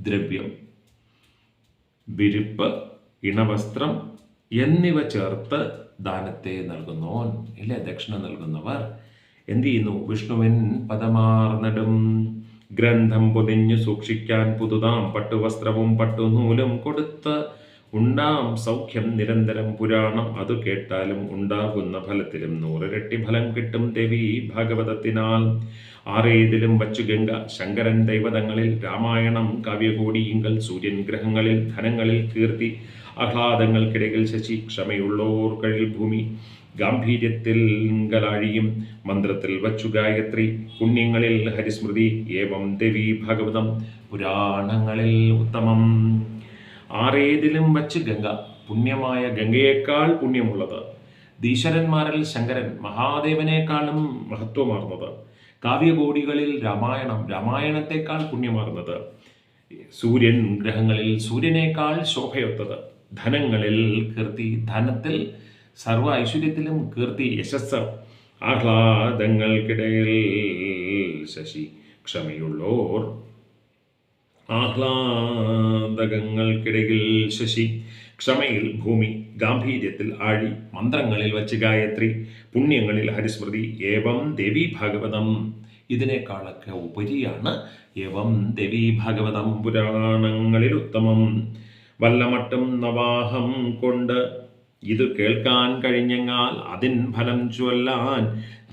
ദ്രവ്യം, വിരിപ്പ്, ഇണവസ്ത്രം എന്നിവ ചേർത്ത് ദാനത്തെ നൽകുന്നോൻ ഇല്ലേ, ദക്ഷിണ നൽകുന്നവർ എന്ത് ചെയ്യുന്നു? വിഷ്ണുവിൻ പദമാർന്നിടും. ഗ്രന്ഥം പൊതിഞ്ഞു സൂക്ഷിക്കാൻ പുതുതാം പട്ടുവസ്ത്രവും പട്ടുനൂലും കൊടുത്ത് ഉണ്ടാം സൗഖ്യം നിരന്തരം. പുരാണം അതു കേട്ടാലും ഉണ്ടാകുന്ന ഫലത്തിലും 100 ഇരട്ടി ഫലം കിട്ടും ദേവി ഭാഗവതത്തിനാൽ. ആറേതിലും വച്ചു ഗംഗ ശങ്കരൻ ദൈവതങ്ങളിൽ രാമായണം കാവ്യകോടിയിങ്കൽ സൂര്യൻ ഗ്രഹങ്ങളിൽ ധനങ്ങളിൽ കീർത്തി ആഹ്ലാദങ്ങൾക്കിടയിൽ ശശി ക്ഷമയുള്ളോർ കഴിൽ ഭൂമി ഗാംഭീര്യത്തിൽ ഗലാഴിയും മന്ത്രത്തിൽ വച്ചു ഗായത്രി പുണ്യങ്ങളിൽ ഹരിസ്മൃതി ഏവം ദേവി ഭാഗവതം പുരാണങ്ങളിൽ ഉത്തമം. ആറേതിലും വച്ച് ഗംഗ, പുണ്യമായ ഗംഗയേക്കാൾ പുണ്യമുള്ളത്. ഈശ്വരന്മാരിൽ ശങ്കരൻ മഹാദേവനേക്കാളും മഹത്വമാർന്നത്. കാവ്യകോടികളിൽ രാമായണം, രാമായണത്തെക്കാൾ പുണ്യമാർന്നത്. സൂര്യൻ ഗ്രഹങ്ങളിൽ സൂര്യനേക്കാൾ ശോഭയൊത്തത്. ധനങ്ങളിൽ കീർത്തി, ധനത്തിൽ സർവ ഐശ്വര്യത്തിലും കീർത്തി, യശസ്. ആഹ്ലാദങ്ങൾക്കിടയിൽ ശശി ക്ഷമയുള്ളോർ, ആഹ്ലാദകങ്ങൾക്കിടയിൽ ശശി, ക്ഷമയിൽ ഭൂമി, ഗാംഭീര്യത്തിൽ ആഴി, മന്ത്രങ്ങളിൽ വച്ച് ഗായത്രി, പുണ്യങ്ങളിൽ ഹരിസ്മൃതി ഏവം ദേവി ഭാഗവതം. ഇതിനേക്കാളൊക്കെ ഉപരിയാണ് ഏവം ദേവി ഭാഗവതം പുരാണങ്ങളിൽ ഉത്തമം. വല്ലമട്ടും നവാഹം കൊണ്ട് ഇത് കേൾക്കാൻ കഴിഞ്ഞെങ്കിൽ അതിൻ ഫലം ചൊല്ലാൻ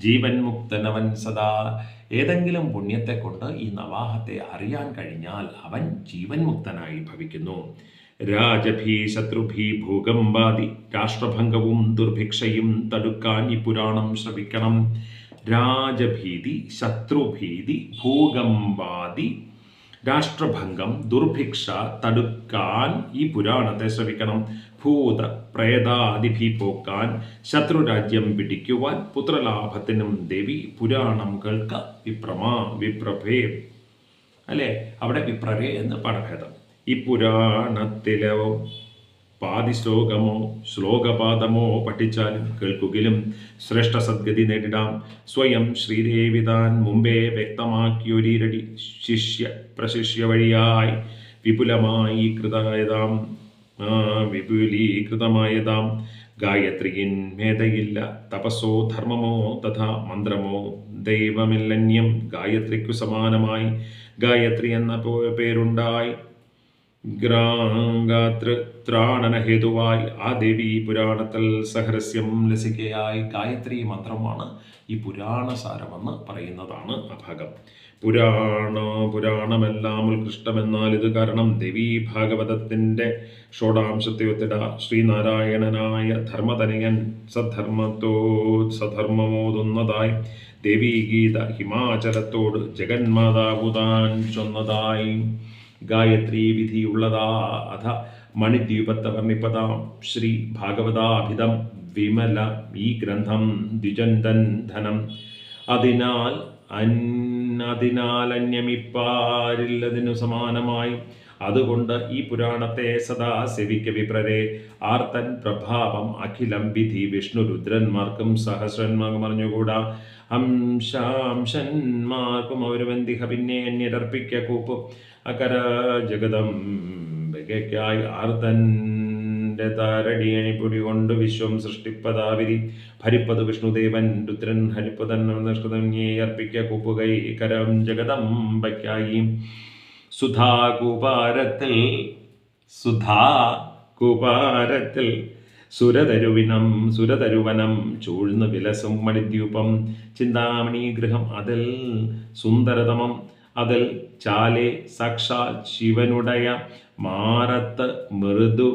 ജീവൻ മുക്തനവൻ സദാ. ഏതെങ്കിലും പുണ്യത്തെ കൊണ്ട് ഈ നവാഹത്തെ അറിയാൻ കഴിഞ്ഞാൽ അവൻ ജീവൻ മുക്തനായി ഭവിക്കുന്നു. രാജഭീ ശത്രുഭീ ഭൂകമ്പാദി രാഷ്ട്രഭംഗവും ദുർഭിക്ഷയും തടുക്കാൻ ഈ പുരാണം ശ്രവിക്കണം. രാജഭീതി, ശത്രുഭീതി, ഭൂകമ്പാദി, രാഷ്ട്രഭംഗം, ദുർഭിക്ഷ തടുക്കാൻ ഈ പുരാണത്തെ ശ്രവിക്കണം. ഭൂത പ്രേതാദിഭി പോക്കാൻ, ശത്രുരാജ്യം പിടിക്കുവാൻ, പുത്രലാഭത്തിനും ദേവി പുരാണം കേൾക്ക. വിപ്രഭേ അല്ലേ, അവിടെ വിപ്രഭേ എന്ന് പടഭേദം. ഈ പുരാണത്തിലോ പാതിശ്ലോകമോ ശ്ലോകപാദമോ പഠിച്ചാലും കേൾക്കുകിലും ശ്രേഷ്ഠ സദ്ഗതി നേരിടാം. സ്വയം ശ്രീദേവി താൻ മുമ്പേ വ്യക്തമാക്കിയൊരിരടി ശിഷ്യ പ്രശിഷ്യ വഴിയായി വിപുലീകൃതമായതാം ഗായത്രിയിൻ മേധയില്ല തപസ്സോ ധർമ്മമോ തഥാ മന്ത്രമോ ദൈവമില്ലന്യം. ഗായത്രിക്കു സമാനമായി ഗായത്രി എന്ന പേരുണ്ടായി. ത്രാണനഹേതുവായി ആ ദേവി പുരാണത്തിൽ സഹരസ്യം ലസികയായി. ഗായത്രി മന്ത്രമാണ് ഈ പുരാണസാരമെന്ന് പറയുന്നതാണ് ആ ഭാഗം. പുരാണമെല്ലാം ഉത്കൃഷ്ടമെന്നാൽ ഇത് കാരണം ദേവി ഭാഗവതത്തിൻ്റെ ഷോഡാംശത്തെ ഒത്തിട. ശ്രീനാരായണനായ ധർമ്മതനയൻ സധർമ്മമോതുന്നതായി ദേവീ ഗീത ഹിമാചലത്തോട് ജഗന്മാതാവുതാൻ ചൊന്നതായി. ഗായത്രി വിധിയുള്ളതാ അഥ മണിദ്വീപത്തെ വർണ്ണിപ്പതാം ശ്രീ ഭാഗവതാഭിധം വിമല ഈ ഗ്രന്ഥം ദ്വിജന്തൻ ധനം. അതിനാൽ അന്യമിപ്പാരില്ലതിനു സമാനമായി. അതുകൊണ്ട് ഈ പുരാണത്തെ സദാ സെവിക്ക വിപ്രരെ. ആർത്തൻ പ്രഭാവം അഖിലം വിധി വിഷ്ണു രുദ്രന്മാർക്കും സഹസ്രന്മാർക്കും അറിഞ്ഞുകൂടാ. അംശാംശന്മാർക്കും അവരുവന്തിഹ പിന്നെ അന്യരർപ്പിക്ക കൂപ്പ്. അകര ജഗദംബയ്ക്കായി ആർത്തൻ്റെ താരടിയണിപ്പൊടി കൊണ്ട് വിശ്വം സൃഷ്ടിപ്പതാവിരി. ഭരിപ്പത് വിഷ്ണുദേവൻ രുദ്രൻ ഹരിപ്പതൻ നിഷ്കൃതന്യേ അർപ്പിക്ക കൂപ്പുകൈ കരം ജഗദംബയ്ക്കായി. സുധാകൂപാരത്തിൽ സുരതരുവനം ചൂഴ്ന്നു വിലസും മണിദ്വീപം. ചിന്താമണി ഗൃഹം അതിൽ സുന്ദരതമം. അതിൽ ചാലെ സാക്ഷാൽ ശിവനുടയ മാറത്ത് മൃദു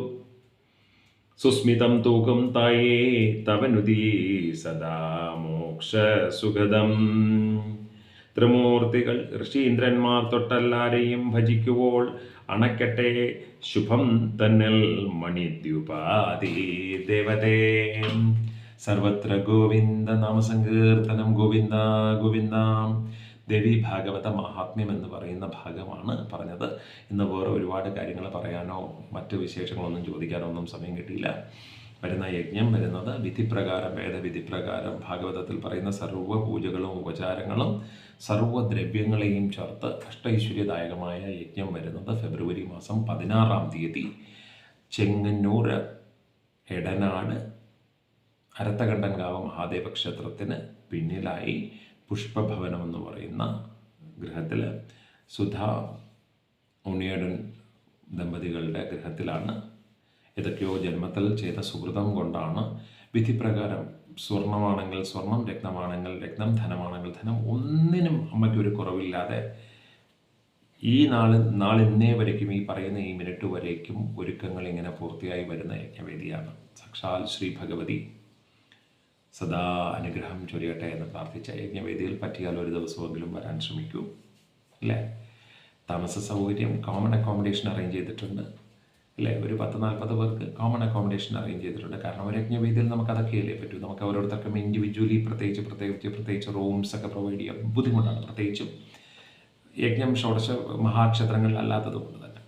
സുസ്മിതം തൂകം തായേ തവനുദീ സദാ മോക്ഷസുഗതം. ത്രിമൂർത്തികൾ ഋഷീന്ദ്രന്മാർ തൊട്ടെല്ലാരെയും ഭജിക്കുവോൾ അണക്കട്ടെ ശുഭം തന്നിൽ മണിദ്യുപാതി ദേവതേ. സർവത്ര ഗോവിന്ദ നാമസങ്കീർത്തനം. ഗോവിന്ദ ഗോവിന്ദ. ദേവി ഭാഗവത മഹാത്മ്യം എന്ന് പറയുന്ന ഭാഗമാണ് പറഞ്ഞത്. ഇന്ന് വേറെ ഒരുപാട് കാര്യങ്ങൾ പറയാനോ മറ്റ് വിശേഷങ്ങളൊന്നും ചോദിക്കാനോ ഒന്നും സമയം കിട്ടിയില്ല. വരുന്ന യജ്ഞം വരുന്നത് വിധിപ്രകാരം, വേദവിധിപ്രകാരം ഭാഗവതത്തിൽ പറയുന്ന സർവ്വ പൂജകളും ഉപചാരങ്ങളും സർവ്വദ്രവ്യങ്ങളെയും ചേർത്ത് അഷ്ടൈശ്വര്യദായകമായ യജ്ഞം വരുന്നത് ഫെബ്രുവരി മാസം 16-ാം തീയതി ചെങ്ങന്നൂർ എടനാട് അരത്തകണ്ടൻകാവ് മഹാദേവ ക്ഷേത്രത്തിന് പിന്നിലായി പുഷ്പഭവനം എന്ന് പറയുന്ന ഗൃഹത്തിൽ സുധാ ഉണ്ണിയേടൻ ദമ്പതികളുടെ ഗൃഹത്തിലാണ്. ഏതൊക്കെയോ ജന്മത്തിൽ ചെയ്ത സുഹൃതം കൊണ്ടാണ് വിധിപ്രകാരം സ്വർണമാണെങ്കിൽ സ്വർണം, രത്നമാണെങ്കിൽ രത്നം, ധനമാണെങ്കിൽ ധനം, ഒന്നിനും അമ്മയ്ക്ക് ഒരു കുറവില്ലാതെ ഈ നാളിന്നേ വരയ്ക്കും, ഈ പറയുന്ന ഈ മിനിറ്റ് വരേക്കും ഒരുക്കങ്ങൾ ഇങ്ങനെ പൂർത്തിയായി വരുന്ന യജ്ഞവേദിയാണ്. സാക്ഷാൽ ശ്രീ ഭഗവതി സദാ അനുഗ്രഹം ചൊരിയട്ടെ എന്ന് പ്രാർത്ഥിച്ച യജ്ഞവേദിയിൽ പറ്റിയാൽ ഒരു ദിവസമെങ്കിലും വരാൻ ശ്രമിക്കൂ. അല്ലേ? താമസ സൗകര്യം, കോമൺ അക്കോമഡേഷൻ അറേഞ്ച് ചെയ്തിട്ടുണ്ട്. അല്ലേ? ഒരു 10-40 പേർക്ക് കോമൺ അക്കോമഡേഷൻ അറേഞ്ച് ചെയ്തിട്ടുണ്ട്. കാരണം ഒരു യജ്ഞവേദിയിൽ നമുക്ക് അതൊക്കെയല്ലേ പറ്റൂ. നമുക്ക് ഓരോരുത്തർക്കും ഇൻഡിവിജ്വലി പ്രത്യേകിച്ച് റൂംസ് ഒക്കെ പ്രൊവൈഡ് ചെയ്യാൻ ബുദ്ധിമുട്ടാണ്. പ്രത്യേകിച്ചും യജ്ഞം ഷോഡശ മഹാക്ഷേത്രങ്ങളിൽ അല്ലാത്തതുകൊണ്ട് തന്നെ.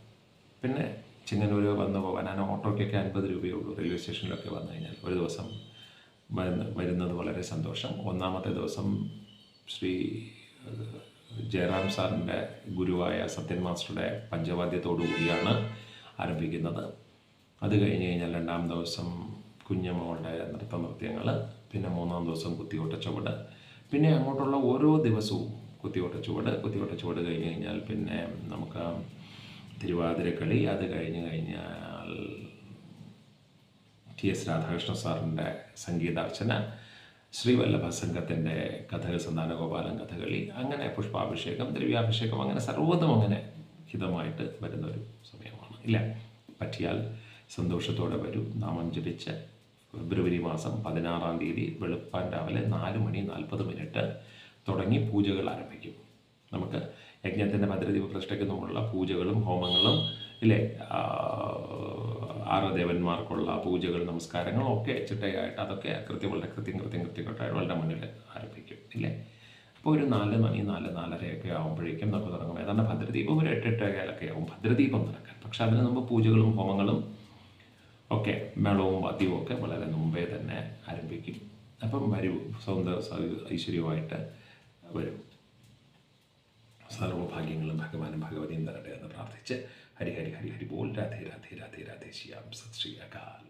പിന്നെ ചെങ്ങന്നൂർ വന്ന് പോകാൻ ഓട്ടോയ്ക്കൊക്കെ 50 രൂപയേ ഉള്ളൂ. റെയിൽവേ സ്റ്റേഷനിലൊക്കെ വന്നു കഴിഞ്ഞാൽ ഒരു ദിവസം വരുന്നത് വളരെ സന്തോഷം. ഒന്നാമത്തെ ദിവസം ശ്രീ ജയറാം സാറിൻ്റെ ഗുരുവായ സത്യൻ മാസ്റ്ററുടെ പഞ്ചവാദ്യത്തോടു കൂടിയാണ് ആരംഭിക്കുന്നത്. അത് കഴിഞ്ഞ് കഴിഞ്ഞാൽ 2-ാം ദിവസം കുഞ്ഞമ്മളുടെ നൃത്തനൃത്യങ്ങൾ, പിന്നെ 3-ാം ദിവസം കുത്തിയോട്ട ചുവട്, പിന്നെ അങ്ങോട്ടുള്ള ഓരോ ദിവസവും കുത്തിയോട്ട ചുവട് കഴിഞ്ഞ് കഴിഞ്ഞാൽ പിന്നെ നമുക്ക് തിരുവാതിരക്കളി. അത് കഴിഞ്ഞാൽ TS രാധാകൃഷ്ണ സാറിൻ്റെ സംഗീതാർച്ചന, ശ്രീവല്ലഭ സംഘത്തിൻ്റെ കഥകൾ, സന്താനഗോപാലൻ കഥകളി, അങ്ങനെ പുഷ്പാഭിഷേകം, ദ്രവ്യാഭിഷേകം, അങ്ങനെ സർവ്വതും അങ്ങനെ ഹിതമായിട്ട് വരുന്നൊരു സമയമാണ്. ഇല്ല, പറ്റിയാൽ സന്തോഷത്തോടെ വരൂ. നാമം ജപിച്ച് ഫെബ്രുവരി മാസം 16-ാം തീയതി വെളുപ്പാൻ രാവിലെ 4:40 തുടങ്ങി പൂജകൾ ആരംഭിക്കും. നമുക്ക് യജ്ഞത്തിൻ്റെ ഭദ്രദീപ പ്രതിഷ്ഠയ്ക്കുമുള്ള പൂജകളും ഹോമങ്ങളും, ഇല്ലേ, 6 ദേവന്മാർക്കുള്ള പൂജകൾ, നമസ്കാരങ്ങളും ഒക്കെ ചിട്ടയായിട്ട് അതൊക്കെ കൃത്യമായിട്ട് വളരെ മുന്നിൽ ആരംഭിക്കും. ഇല്ലേ? അപ്പോൾ ഒരു 4 മണി 4:30 ആകുമ്പോഴേക്കും നമുക്ക് തുടങ്ങും. ഏതാണ്ട് ഭദ്രദീപം ഒരു 8-8:15 ആവും ഭദ്രദീപം നടക്കാൻ. പക്ഷെ അതിന് മുമ്പ് പൂജകളും ഹോമങ്ങളും ഒക്കെ മേളവും വാദ്യവും ഒക്കെ വളരെ മുമ്പേ തന്നെ ആരംഭിക്കും. അപ്പം വരൂ, ഐശ്വര്യമായിട്ട് വരും. സർവഭാഗ്യങ്ങളും ഭഗവാനും ഭഗവതിയും തരട്ടെ എന്ന് പ്രാർത്ഥിച്ച് ഹരി ഹരി ഹരി ഹരി ബോൾ. രാധേ രാധേ രാധേ രാധേ ശ്യാം. സത് ശ്രീ അകാൽ.